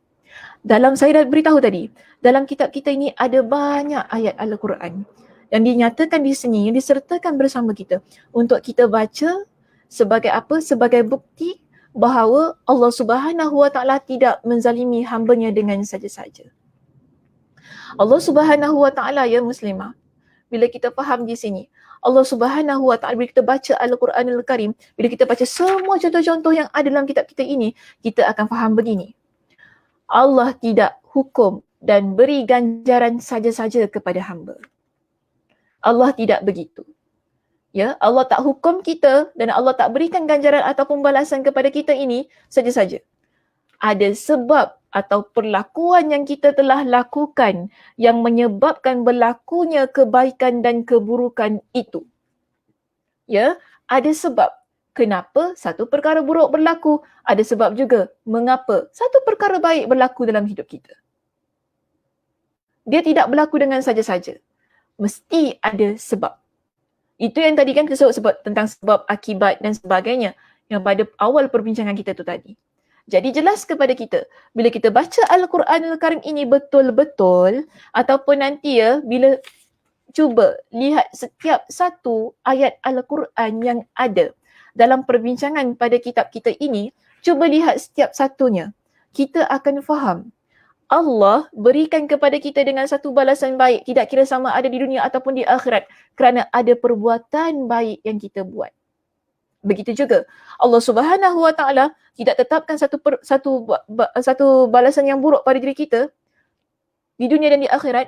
Saya dah beritahu tadi, dalam kitab kita ini ada banyak ayat Al-Quran yang dinyatakan di sini, yang disertakan bersama kita untuk kita baca sebagai apa? Sebagai bukti bahawa Allah Subhanahu Wa Taala tidak menzalimi hamba-Nya dengan saja-saja. Allah Subhanahu Wa Taala, ya muslimah, bila kita faham di sini, Allah Subhanahu Wa Taala, bila kita baca Al-Quranul Karim, bila kita baca semua contoh-contoh yang ada dalam kitab kita ini, kita akan faham begini. Allah tidak hukum dan beri ganjaran saja-saja kepada hamba. Allah tidak begitu. Ya, Allah tak hukum kita dan Allah tak berikan ganjaran ataupun balasan kepada kita ini saja-saja. Ada sebab atau perlakuan yang kita telah lakukan yang menyebabkan berlakunya kebaikan dan keburukan itu. Ya, ada sebab. Kenapa satu perkara buruk berlaku? Ada sebab juga mengapa satu perkara baik berlaku dalam hidup kita. Dia tidak berlaku dengan saja-saja. Mesti ada sebab. Itu yang tadi kan kita sebut tentang sebab, akibat dan sebagainya yang pada awal perbincangan kita tu tadi. Jadi jelas kepada kita, bila kita baca Al-Quranul Karim ini betul-betul, ataupun nanti ya, bila cuba lihat setiap satu ayat Al-Quran yang ada dalam perbincangan pada kitab kita ini, cuba lihat setiap satunya. Kita akan faham Allah berikan kepada kita dengan satu balasan baik, tidak kira sama ada di dunia ataupun di akhirat, kerana ada perbuatan baik yang kita buat. Begitu juga Allah Subhanahu Wa Taala tidak tetapkan satu balasan yang buruk pada diri kita di dunia dan di akhirat,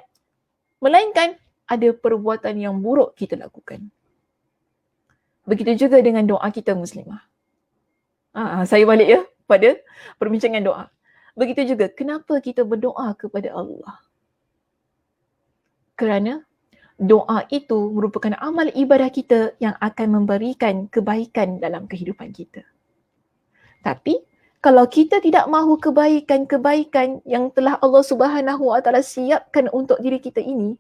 melainkan ada perbuatan yang buruk kita lakukan. Begitu juga dengan doa kita, muslimah. Saya balik ya pada perbincangan doa. Begitu juga, kenapa kita berdoa kepada Allah? Kerana doa itu merupakan amal ibadah kita yang akan memberikan kebaikan dalam kehidupan kita. Tapi, kalau kita tidak mahu kebaikan-kebaikan yang telah Allah Subhanahu Wa Taala siapkan untuk diri kita ini,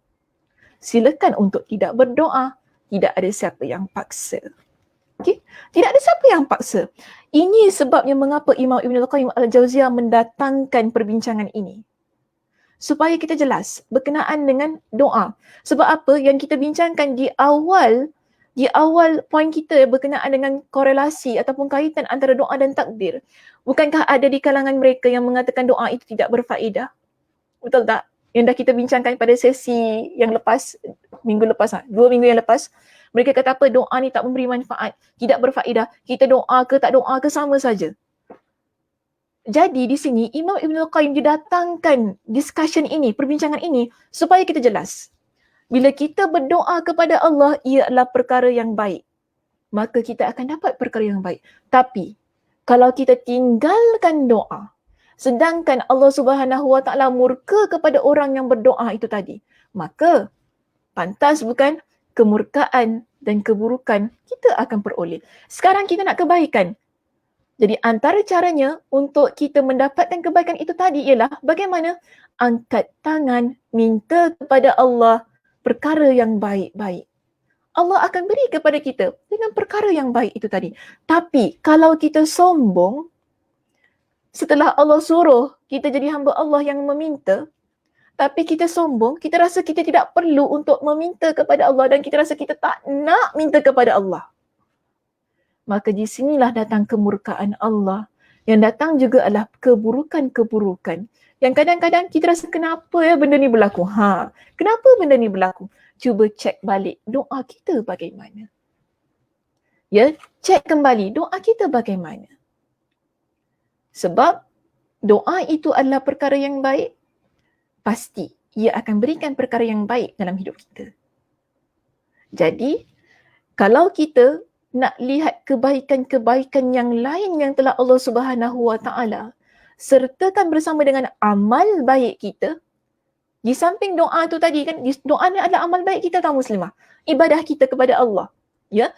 silakan untuk tidak berdoa. Tidak ada siapa yang paksa. Okay? Tidak ada siapa yang paksa. Ini sebabnya mengapa Imam Ibn Al-Qayyim Al-Jauziyah mendatangkan perbincangan ini. Supaya kita jelas berkenaan dengan doa. Sebab apa yang kita bincangkan di awal poin kita berkenaan dengan korelasi ataupun kaitan antara doa dan takdir. Bukankah ada di kalangan mereka yang mengatakan doa itu tidak berfaedah? Betul tak? Yang dah kita bincangkan pada sesi yang lepas, 2 minggu yang lepas, mereka kata apa? Doa ni tak memberi manfaat, tidak berfaedah. Kita doa ke tak doa ke sama saja. Jadi di sini Imam Ibn Al-Qayyim didatangkan discussion ini, perbincangan ini supaya kita jelas. Bila kita berdoa kepada Allah, ia adalah perkara yang baik. Maka kita akan dapat perkara yang baik. Tapi kalau kita tinggalkan doa, sedangkan Allah Subhanahu Wa Taala murka kepada orang yang berdoa itu tadi, maka pantas bukan kemurkaan dan keburukan kita akan peroleh. Sekarang kita nak kebaikan. Jadi antara caranya untuk kita mendapatkan kebaikan itu tadi ialah bagaimana? Angkat tangan, minta kepada Allah perkara yang baik-baik. Allah akan beri kepada kita dengan perkara yang baik itu tadi. Tapi kalau kita sombong, setelah Allah suruh kita jadi hamba Allah yang meminta, tapi kita sombong, kita rasa kita tidak perlu untuk meminta kepada Allah dan kita rasa kita tak nak minta kepada Allah. Maka di sinilah datang kemurkaan Allah. Yang datang juga adalah keburukan-keburukan. Yang kadang-kadang kita rasa kenapa ya benda ni berlaku? Kenapa benda ni berlaku? Cuba cek balik doa kita bagaimana. Ya, cek kembali doa kita bagaimana. Sebab doa itu adalah perkara yang baik, pasti ia akan berikan perkara yang baik dalam hidup kita. Jadi, kalau kita nak lihat kebaikan-kebaikan yang lain yang telah Allah Subhanahu Wa Taala sertakan bersama dengan amal baik kita, di samping doa tu tadi kan, doa ni adalah amal baik kita tahu muslimah, ibadah kita kepada Allah. Ya,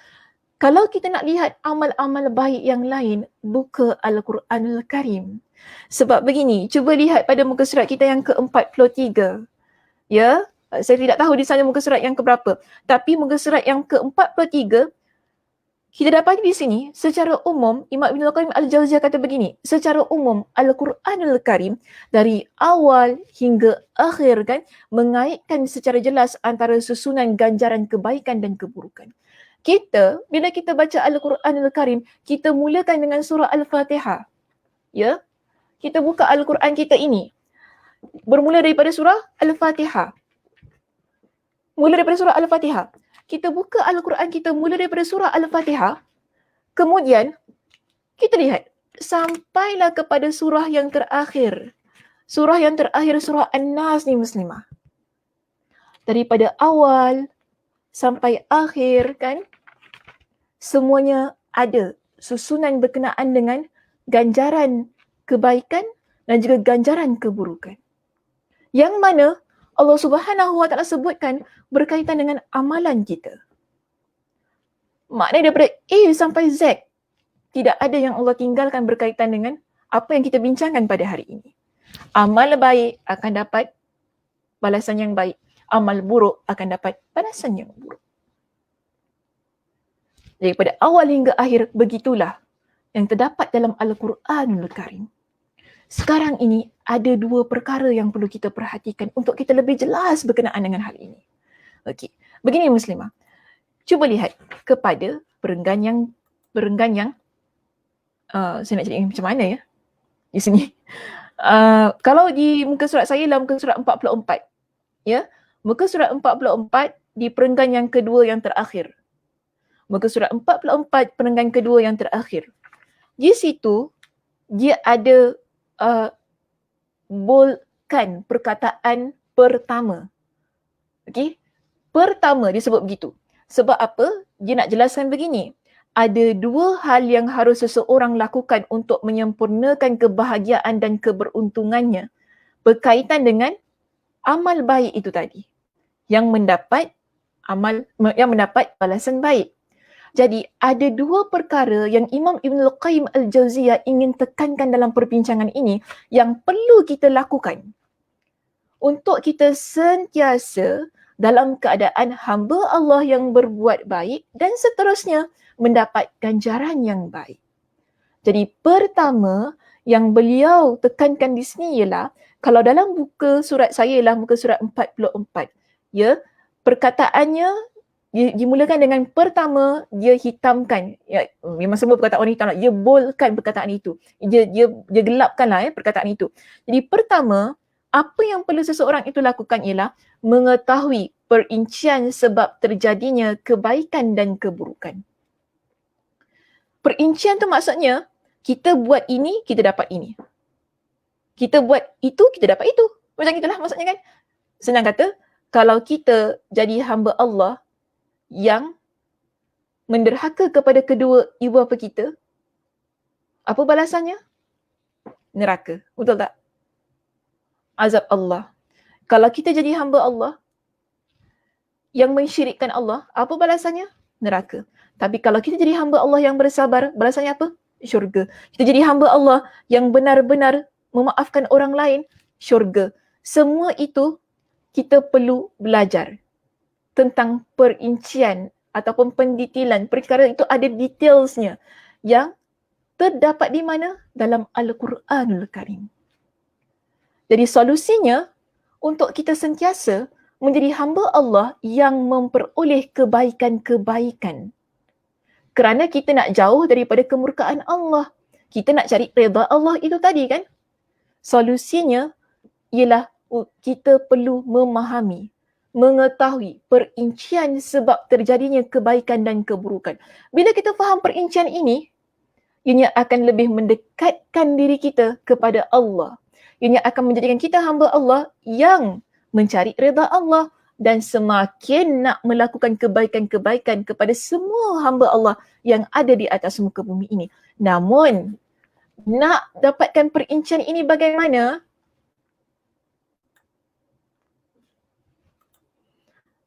kalau kita nak lihat amal-amal baik yang lain, buka Al-Quranul Karim. Sebab begini, cuba lihat pada muka surat kita yang ke-43. Ya, saya tidak tahu di sana muka surat yang keberapa. Tapi muka surat yang ke-43, kita dapat di sini, secara umum, Imam Ibn Al-Qayyim Al-Jauziyah kata begini, secara umum, Al-Quranul Karim dari awal hingga akhir kan, mengaitkan secara jelas antara susunan ganjaran kebaikan dan keburukan. Kita, bila kita baca Al-Quranul Karim, kita mulakan dengan surah Al-Fatihah. Ya, kita buka Al-Quran kita ini. Bermula daripada surah Al-Fatihah. Mula daripada surah Al-Fatihah. Kita buka Al-Quran kita mula daripada surah Al-Fatihah. Kemudian, kita lihat. Sampailah kepada surah yang terakhir. Surah yang terakhir, surah An-Nas ni muslimah. Daripada awal sampai akhir kan, semuanya ada susunan berkenaan dengan ganjaran kebaikan dan juga ganjaran keburukan. Yang mana Allah Subhanahu Wa Taala sebutkan berkaitan dengan amalan kita. Maknanya daripada A sampai Z, tidak ada yang Allah tinggalkan berkaitan dengan apa yang kita bincangkan pada hari ini. Amal baik akan dapat balasan yang baik. Amal buruk akan dapat balasan yang buruk. Daripada awal hingga akhir, begitulah yang terdapat dalam Al-Quranul Karim. Sekarang ini ada dua perkara yang perlu kita perhatikan untuk kita lebih jelas berkenaan dengan hal ini. Okey, begini muslimah. Cuba lihat kepada perenggan yang saya nak cakap macam mana ya di sini. Kalau di muka surat saya dalam muka surat 44. Ya, muka surat 44 di perenggan yang kedua yang terakhir. Muka surat 44 perenggan kedua yang terakhir. Di situ dia ada boldkan perkataan pertama. Okey? Pertama disebut begitu. Sebab apa? Dia nak jelaskan begini. Ada dua hal yang harus seseorang lakukan untuk menyempurnakan kebahagiaan dan keberuntungannya berkaitan dengan amal baik itu tadi. Yang mendapat balasan baik. Jadi ada dua perkara yang Imam Ibn Al-Qayyim Al-Jauziyah ingin tekankan dalam perbincangan ini yang perlu kita lakukan untuk kita sentiasa dalam keadaan hamba Allah yang berbuat baik dan seterusnya mendapat ganjaran yang baik. Jadi pertama yang beliau tekankan di sini ialah kalau dalam buku surat saya ialah muka surat 44, ya, perkataannya dimulakan dengan pertama dia hitamkan, ya, memang semua perkataan orang hitam lah, dia boldkan perkataan itu, dia gelapkanlah perkataan itu. Jadi pertama, apa yang perlu seseorang itu lakukan ialah mengetahui perincian sebab terjadinya kebaikan dan keburukan. Perincian tu maksudnya kita buat ini, kita dapat ini. Kita buat itu, kita dapat itu. Macam itulah maksudnya kan. Senang kata, kalau kita jadi hamba Allah yang menderhaka kepada kedua ibu bapa kita, apa balasannya? Neraka. Betul tak? Azab Allah. Kalau kita jadi hamba Allah yang mensyirikkan Allah, apa balasannya? Neraka. Tapi kalau kita jadi hamba Allah yang bersabar, balasannya apa? Syurga. Kita jadi hamba Allah yang benar-benar memaafkan orang lain, syurga. Semua itu kita perlu belajar tentang perincian ataupun pendetailan perkara itu ada detailsnya yang terdapat di mana? Dalam Al-Quranul Karim. Jadi solusinya untuk kita sentiasa menjadi hamba Allah yang memperoleh kebaikan-kebaikan. Kerana kita nak jauh daripada kemurkaan Allah. Kita nak cari redha Allah itu tadi kan. Solusinya ialah kita perlu memahami, mengetahui perincian sebab terjadinya kebaikan dan keburukan. Bila kita faham perincian ini, ianya akan lebih mendekatkan diri kita kepada Allah. Ianya akan menjadikan kita hamba Allah yang mencari redha Allah dan semakin nak melakukan kebaikan-kebaikan kepada semua hamba Allah yang ada di atas muka bumi ini. Namun, nak dapatkan perincian ini bagaimana?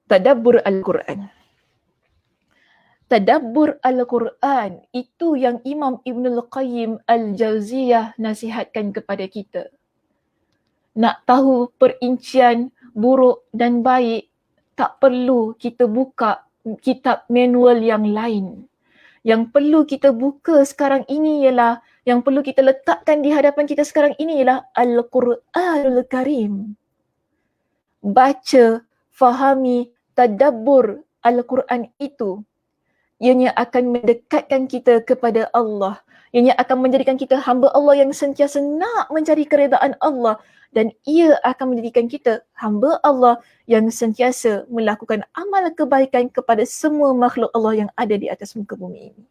Tadabbur Al-Quran. Tadabbur Al-Quran itu yang Imam Ibnul Qayyim Al-Jauziyah nasihatkan kepada kita. Nak tahu perincian buruk dan baik, tak perlu kita buka kitab manual yang lain. Yang perlu kita buka sekarang ini ialah, yang perlu kita letakkan di hadapan kita sekarang ini ialah Al-Quranul Karim. Baca, fahami, tadabbur Al-Quran itu. Ianya akan mendekatkan kita kepada Allah. Ianya akan menjadikan kita hamba Allah yang sentiasa nak mencari keredaan Allah. Dan ia akan menjadikan kita hamba Allah yang sentiasa melakukan amal kebaikan kepada semua makhluk Allah yang ada di atas muka bumi ini.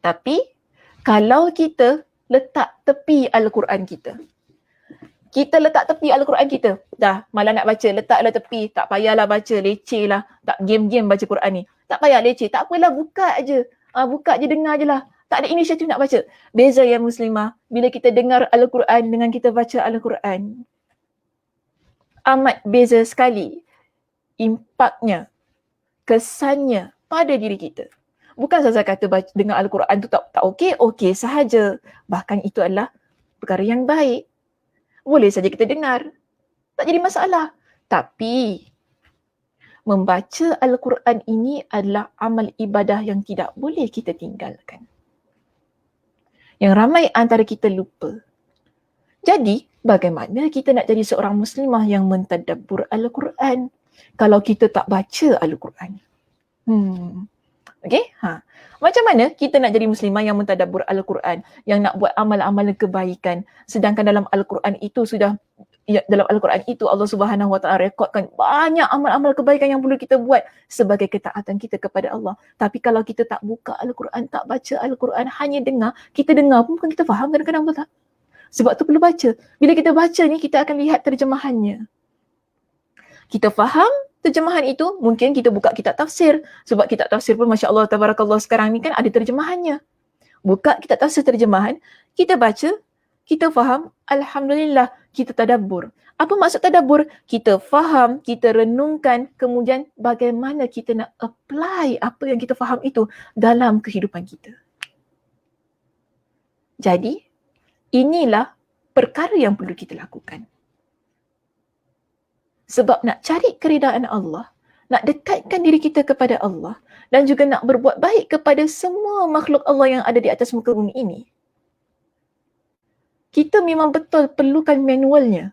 Tapi, kalau kita letak tepi Al-Quran kita, kita letak tepi Al-Quran kita, dah malah nak baca, letaklah tepi, tak payahlah baca, leceh lah, tak game-game baca Quran ni. Tak payah leceh, tak apalah, buka je. Buka je, dengar je lah. Tak ada inisiatif nak baca. Beza ya muslimah, bila kita dengar Al-Quran dengan kita baca Al-Quran. Amat beza sekali impaknya, kesannya pada diri kita. Bukan sahaja kata baca, dengar Al-Quran tu tak okey, okey sahaja. Bahkan itu adalah perkara yang baik. Boleh saja kita dengar. Tak jadi masalah. Tapi membaca Al-Quran ini adalah amal ibadah yang tidak boleh kita tinggalkan. Yang ramai antara kita lupa. Jadi, bagaimana kita nak jadi seorang muslimah yang mentadabbur Al-Quran kalau kita tak baca Al-Quran? Okey? Macam mana kita nak jadi muslimah yang mentadabbur Al-Quran, yang nak buat amal-amal kebaikan, sedangkan dalam Al-Quran itu dalam Al-Quran itu Allah Subhanahu Wa Taala rekodkan banyak amal-amal kebaikan yang perlu kita buat sebagai ketaatan kita kepada Allah. Tapi kalau kita tak buka Al-Quran, tak baca Al-Quran, hanya dengar, kita dengar pun bukan kita faham kadang-kadang betul tak? Sebab tu perlu baca. Bila kita baca ni, kita akan lihat terjemahannya. Kita faham terjemahan itu, mungkin kita buka kitab tafsir. Sebab kitab tafsir pun Masya Allah, Tabarakallah sekarang ni kan ada terjemahannya. Buka kitab tafsir terjemahan, kita baca, kita faham, Alhamdulillah, kita tadabbur. Apa maksud tadabbur? Kita faham, kita renungkan, kemudian bagaimana kita nak apply apa yang kita faham itu dalam kehidupan kita. Jadi, inilah perkara yang perlu kita lakukan. Sebab nak cari keridaan Allah, nak dekatkan diri kita kepada Allah dan juga nak berbuat baik kepada semua makhluk Allah yang ada di atas muka bumi ini. Kita memang betul perlukan manualnya.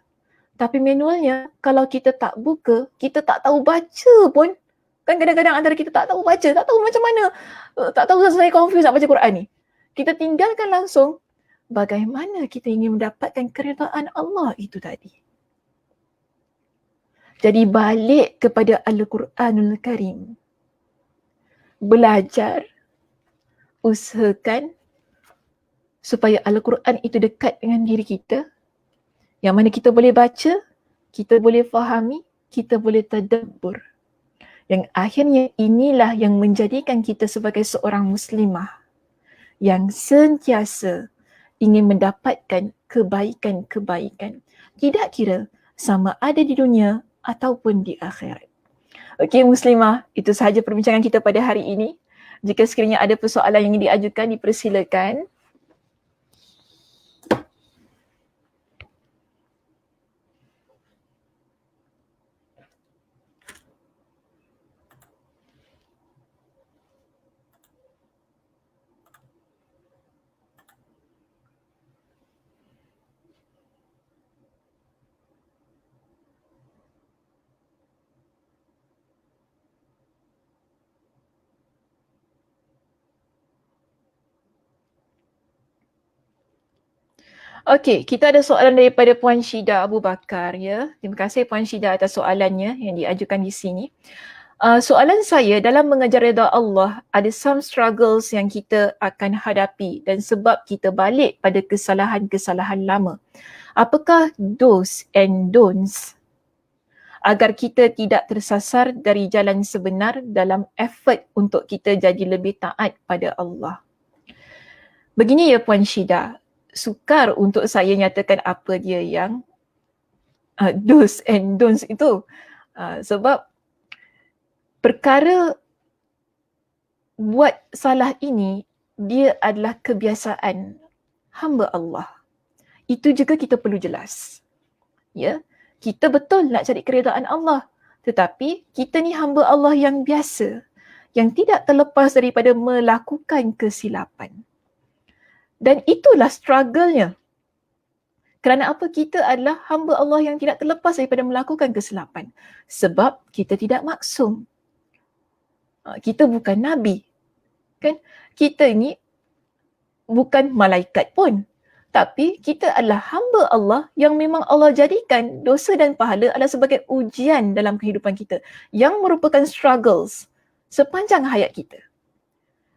Tapi manualnya kalau kita tak buka, kita tak tahu baca pun. Kan kadang-kadang antara kita tak tahu baca, tak tahu macam mana. Tak tahu, saya confused nak baca Quran ni. Kita tinggalkan langsung bagaimana kita ingin mendapatkan keridaan Allah itu tadi. Jadi balik kepada Al-Quranul Karim. Belajar, usahakan supaya Al-Quran itu dekat dengan diri kita. Yang mana kita boleh baca, kita boleh fahami, kita boleh tadabbur. Yang akhirnya inilah yang menjadikan kita sebagai seorang muslimah yang sentiasa ingin mendapatkan kebaikan-kebaikan. Tidak kira sama ada di dunia ataupun di akhirat. Okey muslimah, itu sahaja perbincangan kita pada hari ini. Jika sekiranya ada persoalan yang ingin diajukan, dipersilakan. Okey, kita ada soalan daripada Puan Syida Abu Bakar ya. Terima kasih Puan Syida atas soalannya yang diajukan di sini. Soalan saya, dalam mengejar redha Allah, ada some struggles yang kita akan hadapi dan sebab kita balik pada kesalahan-kesalahan lama. Apakah do's and don'ts agar kita tidak tersasar dari jalan sebenar dalam effort untuk kita jadi lebih taat pada Allah? Begini ya Puan Syida, sukar untuk saya nyatakan apa dia yang do's and don'ts itu. Sebab perkara buat salah ini, dia adalah kebiasaan hamba Allah. Itu juga kita perlu jelas. Ya, kita betul nak cari keredaan Allah. Tetapi kita ni hamba Allah yang biasa, yang tidak terlepas daripada melakukan kesilapan. Dan itulah struggle-nya. Kerana apa? Kita adalah hamba Allah yang tidak terlepas daripada melakukan kesilapan. Sebab kita tidak maksum. Kita bukan Nabi. Kan? Kita ni bukan malaikat pun. Tapi kita adalah hamba Allah yang memang Allah jadikan dosa dan pahala adalah sebagai ujian dalam kehidupan kita. Yang merupakan struggles sepanjang hayat kita.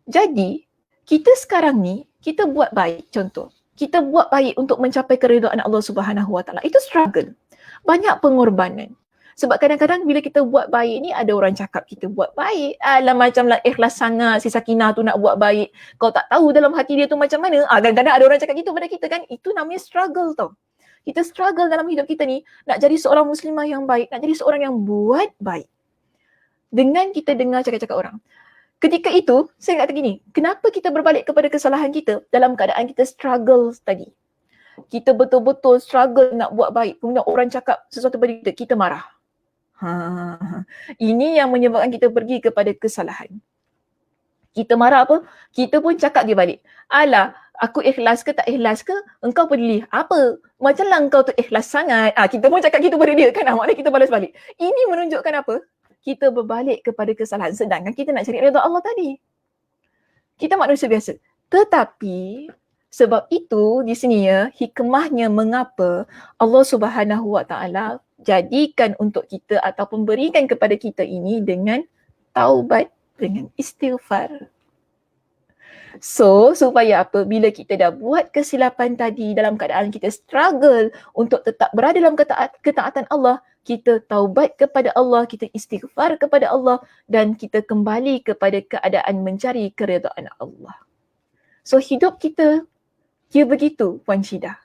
Jadi, kita sekarang ni, kita buat baik, contoh. Kita buat baik untuk mencapai keridaan Allah Subhanahu Wa Taala. Itu struggle. Banyak pengorbanan. Sebab kadang-kadang bila kita buat baik ni, ada orang cakap kita buat baik. Alah macam lah ikhlas sangat si Sakinah tu nak buat baik. Kau tak tahu dalam hati dia tu macam mana. Kadang-kadang ada orang cakap gitu pada kita kan. Itu namanya struggle tau. Kita struggle dalam hidup kita ni nak jadi seorang muslimah yang baik. Nak jadi seorang yang buat baik. Dengan kita dengar cakap-cakap orang. Ketika itu, saya kata gini, kenapa kita berbalik kepada kesalahan kita dalam keadaan kita struggle tadi? Kita betul-betul struggle nak buat baik. Kemudian orang cakap sesuatu pada kita, kita marah. Ini yang menyebabkan kita pergi kepada kesalahan. Kita marah apa? Kita pun cakap dia balik. Alah, aku ikhlas ke tak ikhlas ke? Engkau peduli. Apa? Macamlah engkau tu ikhlas sangat. Kita pun cakap gitu pada dia kan? Maknanya kita balas balik. Ini menunjukkan apa? Kita berbalik kepada kesalahan. Sedangkan kita nak cari redha Allah tadi. Kita manusia biasa. Tetapi sebab itu di sini ya, hikmahnya mengapa Allah Subhanahu Wa Taala jadikan untuk kita ataupun berikan kepada kita ini dengan taubat, dengan istighfar. So, supaya apa? Bila kita dah buat kesilapan tadi dalam keadaan kita struggle untuk tetap berada dalam ketaatan Allah, kita taubat kepada Allah, kita istighfar kepada Allah dan kita kembali kepada keadaan mencari keredaan Allah. So, hidup kita, dia begitu, Puan Syida.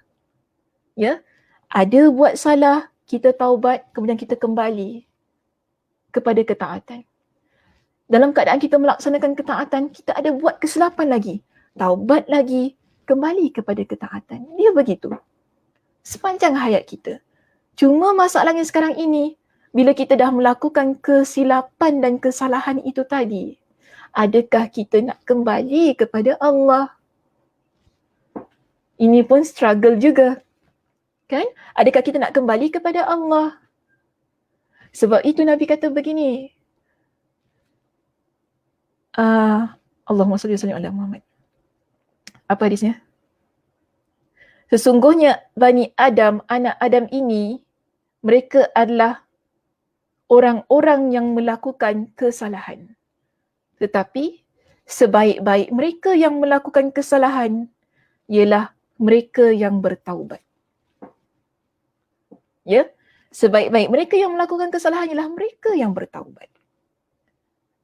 Ya, ada buat salah, kita taubat, kemudian kita kembali kepada ketaatan. Dalam keadaan kita melaksanakan ketaatan, kita ada buat kesilapan lagi. Taubat lagi, kembali kepada ketaatan. Dia begitu. Sepanjang hayat kita. Cuma masalahnya sekarang ini, bila kita dah melakukan kesilapan dan kesalahan itu tadi, adakah kita nak kembali kepada Allah? Ini pun struggle juga. Kan? Adakah kita nak kembali kepada Allah? Sebab itu Nabi kata begini, Allahumma salli ala Muhammad. Apa hadisnya? Sesungguhnya Bani Adam, anak Adam ini, mereka adalah orang-orang yang melakukan kesalahan. Tetapi sebaik-baik mereka yang melakukan kesalahan ialah mereka yang bertaubat. Ya, sebaik-baik mereka yang melakukan kesalahan ialah mereka yang bertaubat.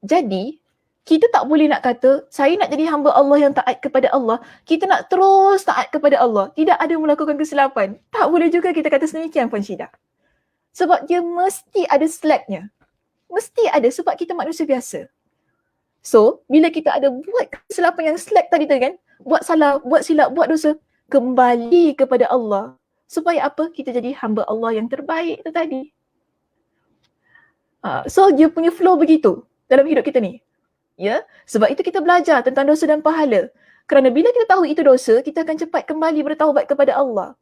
Jadi, kita tak boleh nak kata, saya nak jadi hamba Allah yang taat kepada Allah. Kita nak terus taat kepada Allah. Tidak ada melakukan kesilapan. Tak boleh juga kita kata sedemikian, Puan Syida. Sebab dia mesti ada slacknya. Mesti ada sebab kita manusia biasa. So, bila kita ada buat kesilapan yang slack tadi tu kan, buat salah, buat silap, buat dosa, kembali kepada Allah. Supaya apa? Kita jadi hamba Allah yang terbaik tu tadi. So, dia punya flow begitu dalam hidup kita ni. Ya, sebab itu kita belajar tentang dosa dan pahala. Kerana bila kita tahu itu dosa, kita akan cepat kembali bertaubat kepada Allah.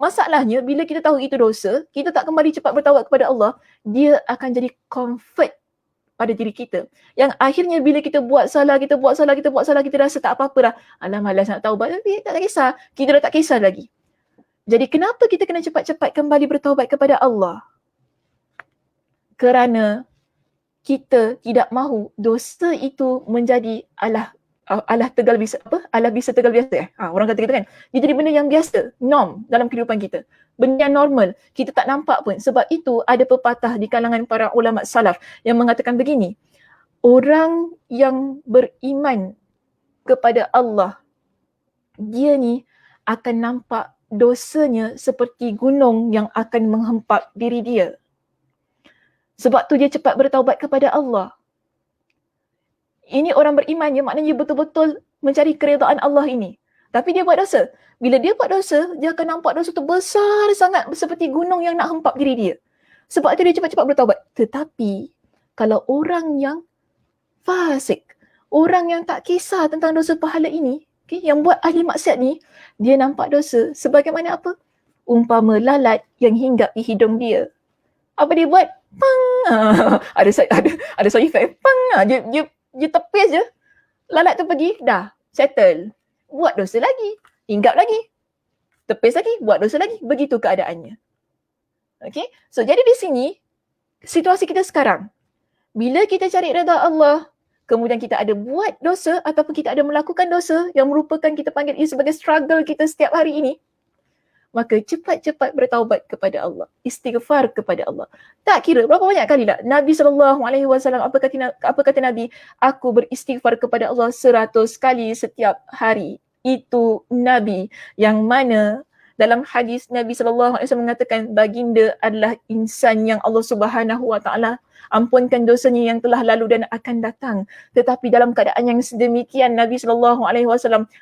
Masalahnya, bila kita tahu itu dosa, kita tak kembali cepat bertaubat kepada Allah, dia akan jadi comfort pada diri kita. Yang akhirnya bila kita buat salah, kita rasa tak apa-apa dah. Alah malas nak taubat, tapi tak kisah. Kita dah tak kisah lagi. Jadi kenapa kita kena cepat-cepat kembali bertaubat kepada Allah? Kerana kita tidak mahu dosa itu menjadi alah bisa tegal biasa. Orang kata kita kan, dia jadi benda yang biasa, norm dalam kehidupan kita. Benda yang normal, kita tak nampak pun. Sebab itu ada pepatah di kalangan para ulama salaf yang mengatakan begini, orang yang beriman kepada Allah, dia ni akan nampak dosanya seperti gunung yang akan menghempap diri dia. Sebab tu dia cepat bertaubat kepada Allah. Ini orang beriman je, maknanya betul-betul mencari keredaan Allah ini. Tapi dia buat dosa. Bila dia buat dosa, dia akan nampak dosa tu besar sangat seperti gunung yang nak hempap diri dia. Sebab tu dia cepat-cepat bertaubat. Tetapi kalau orang yang fasik, orang yang tak kisah tentang dosa pahala ini, yang buat ahli maksiat ni, dia nampak dosa sebagaimana apa? Umpama lalat yang hinggap di hidung dia. Apa dia buat? Pang! Ada sound effect. Pang! Dia tepis je. Lalat tu pergi, dah. Settle. Buat dosa lagi. Hinggap lagi. Tepis lagi. Buat dosa lagi. Begitu keadaannya. Okay? So, jadi di sini, situasi kita sekarang. Bila kita cari redha Allah, kemudian kita ada buat dosa ataupun kita ada melakukan dosa yang merupakan kita panggil ia sebagai struggle kita setiap hari ini, maka cepat-cepat bertaubat kepada Allah, istighfar kepada Allah. Tak kira berapa banyak kali lah Nabi SAW, apa kata Nabi? Aku beristighfar kepada Allah 100 kali setiap hari. Itu Nabi yang mana dalam hadis Nabi SAW mengatakan baginda adalah insan yang Allah Subhanahu Wa Taala ampunkan dosanya yang telah lalu dan akan datang. Tetapi dalam keadaan yang sedemikian, Nabi SAW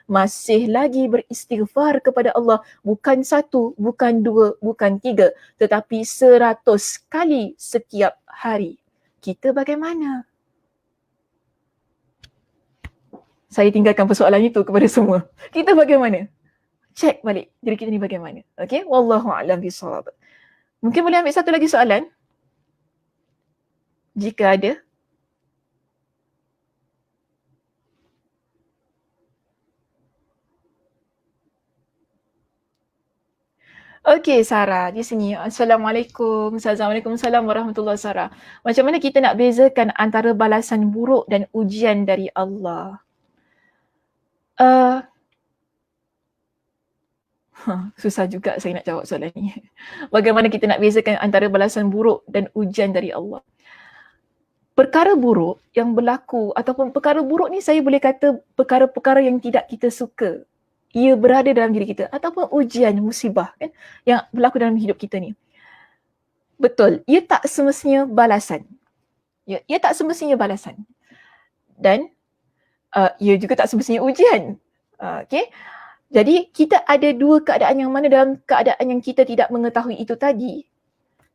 masih lagi beristighfar kepada Allah. Bukan 1, bukan 2, bukan 3, tetapi 100 kali setiap hari. Kita bagaimana? Saya tinggalkan persoalan itu kepada semua. Kita bagaimana? Cek balik diri kita ni bagaimana. Okay? Wallahu a'lam bishawab. Mungkin boleh ambil satu lagi soalan? Jika ada. Okey, Sarah di sini. Assalamualaikum. Waalaikumsalam warahmatullahi Sarah. Macam mana kita nak bezakan antara balasan buruk dan ujian dari Allah? Susah juga saya nak jawab soalan ni. Bagaimana kita nak bezakan antara balasan buruk dan ujian dari Allah? Perkara buruk yang berlaku ataupun perkara buruk ni saya boleh kata perkara-perkara yang tidak kita suka. Ia berada dalam diri kita ataupun ujian, musibah kan yang berlaku dalam hidup kita ni. Betul, ia tak semestinya balasan. Ia tak semestinya balasan. Dan ia juga tak semestinya ujian. Okay? Jadi kita ada dua keadaan yang mana dalam keadaan yang kita tidak mengetahui itu tadi,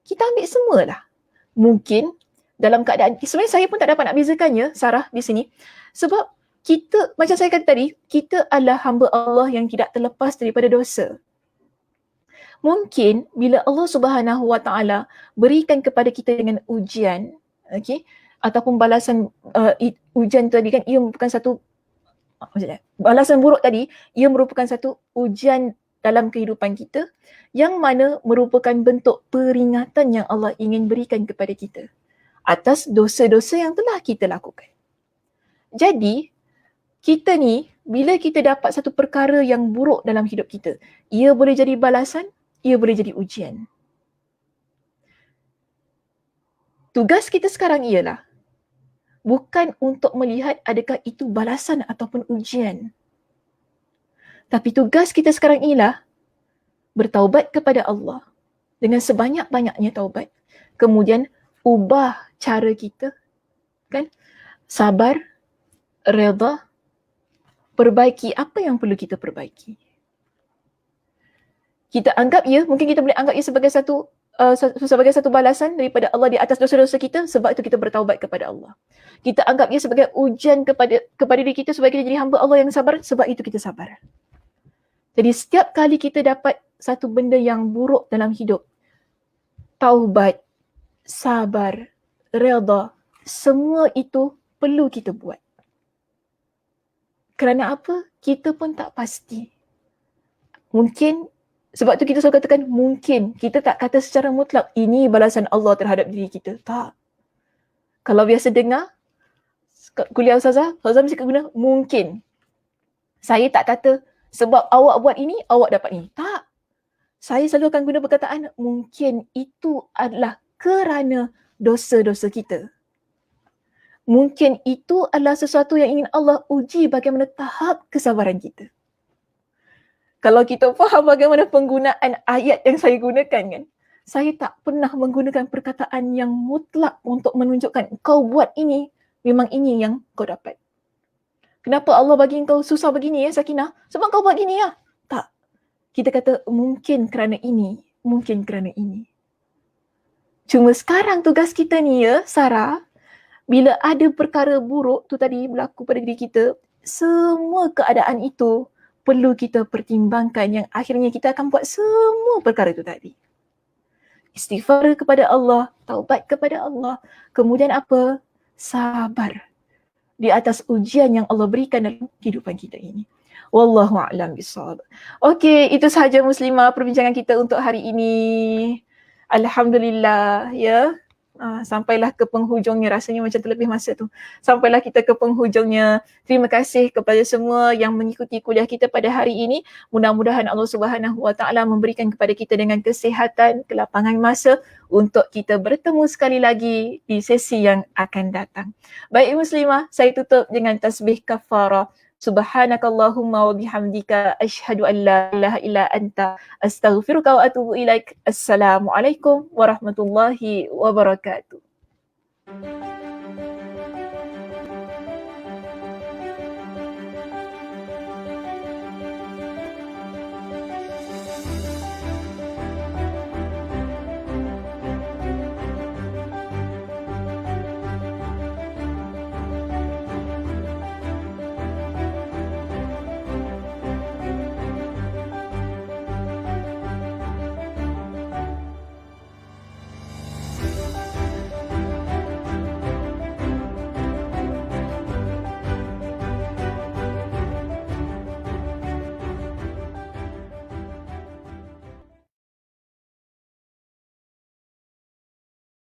kita ambil semualah. Mungkin dalam keadaan, sebenarnya saya pun tak dapat nak bezakannya, Sarah di sini. Sebab kita, macam saya kata tadi, kita adalah hamba Allah yang tidak terlepas daripada dosa. Mungkin bila Allah Subhanahu Wa Taala berikan kepada kita dengan ujian, okay, ataupun balasan ujian tadi kan, ia merupakan satu balasan buruk tadi, ia merupakan satu ujian dalam kehidupan kita yang mana merupakan bentuk peringatan yang Allah ingin berikan kepada kita atas dosa-dosa yang telah kita lakukan. Jadi, kita ni, bila kita dapat satu perkara yang buruk dalam hidup kita, ia boleh jadi balasan, ia boleh jadi ujian. Tugas kita sekarang ialah bukan untuk melihat adakah itu balasan ataupun ujian. Tapi tugas kita sekarang ialah bertaubat kepada Allah dengan sebanyak-banyaknya taubat. Kemudian ubah cara kita, kan? Sabar, redha, perbaiki apa yang perlu kita perbaiki. Kita anggap ia, mungkin kita boleh anggap ia sebagai satu balasan daripada Allah di atas dosa-dosa kita, sebab itu kita bertaubat kepada Allah. Kita anggap ia sebagai ujian kepada diri kita supaya kita jadi hamba Allah yang sabar, sebab itu kita sabar. Jadi setiap kali kita dapat satu benda yang buruk dalam hidup, taubat, sabar, redha, semua itu perlu kita buat. Kerana apa? Kita pun tak pasti. Mungkin Sebab tu kita selalu katakan mungkin. Kita tak kata secara mutlak ini balasan Allah terhadap diri kita. Tak. Kalau biasa dengar kuliah Ustazah mesti guna mungkin. Saya tak kata sebab awak buat ini, awak dapat ini. Tak. Saya selalu akan guna perkataan mungkin itu adalah kerana dosa-dosa kita. Mungkin itu adalah sesuatu yang ingin Allah uji bagaimana tahap kesabaran kita. Kalau kita faham bagaimana penggunaan ayat yang saya gunakan kan, saya tak pernah menggunakan perkataan yang mutlak untuk menunjukkan kau buat ini, memang ini yang kau dapat. Kenapa Allah bagi kau susah begini ya Sakinah? Sebab kau buat gini ya? Tak. Kita kata mungkin kerana ini, mungkin kerana ini. Cuma sekarang tugas kita ni ya Sarah, bila ada perkara buruk tu tadi berlaku pada diri kita, semua keadaan itu perlu kita pertimbangkan yang akhirnya kita akan buat semua perkara itu tadi. Istighfar kepada Allah, taubat kepada Allah, kemudian apa? Sabar di atas ujian yang Allah berikan dalam kehidupan kita ini. Wallahu a'lam bishawab. Okey, itu sahaja Muslimah perbincangan kita untuk hari ini. Alhamdulillah ya. Sampailah ke penghujungnya, rasanya macam terlebih masa tu. Sampailah kita ke penghujungnya. Terima kasih kepada semua yang mengikuti kuliah kita pada hari ini. Mudah-mudahan Allah Subhanahu Wa Taala memberikan kepada kita dengan kesihatan, kelapangan masa untuk kita bertemu sekali lagi di sesi yang akan datang. Baik Muslimah, saya tutup dengan tasbih kafarah. Subhanakallahumma wa bihamdika asyhadu an la ilaha illa anta astaghfiruka wa atubu ilaik. Assalamualaikum warahmatullahi wabarakatuh.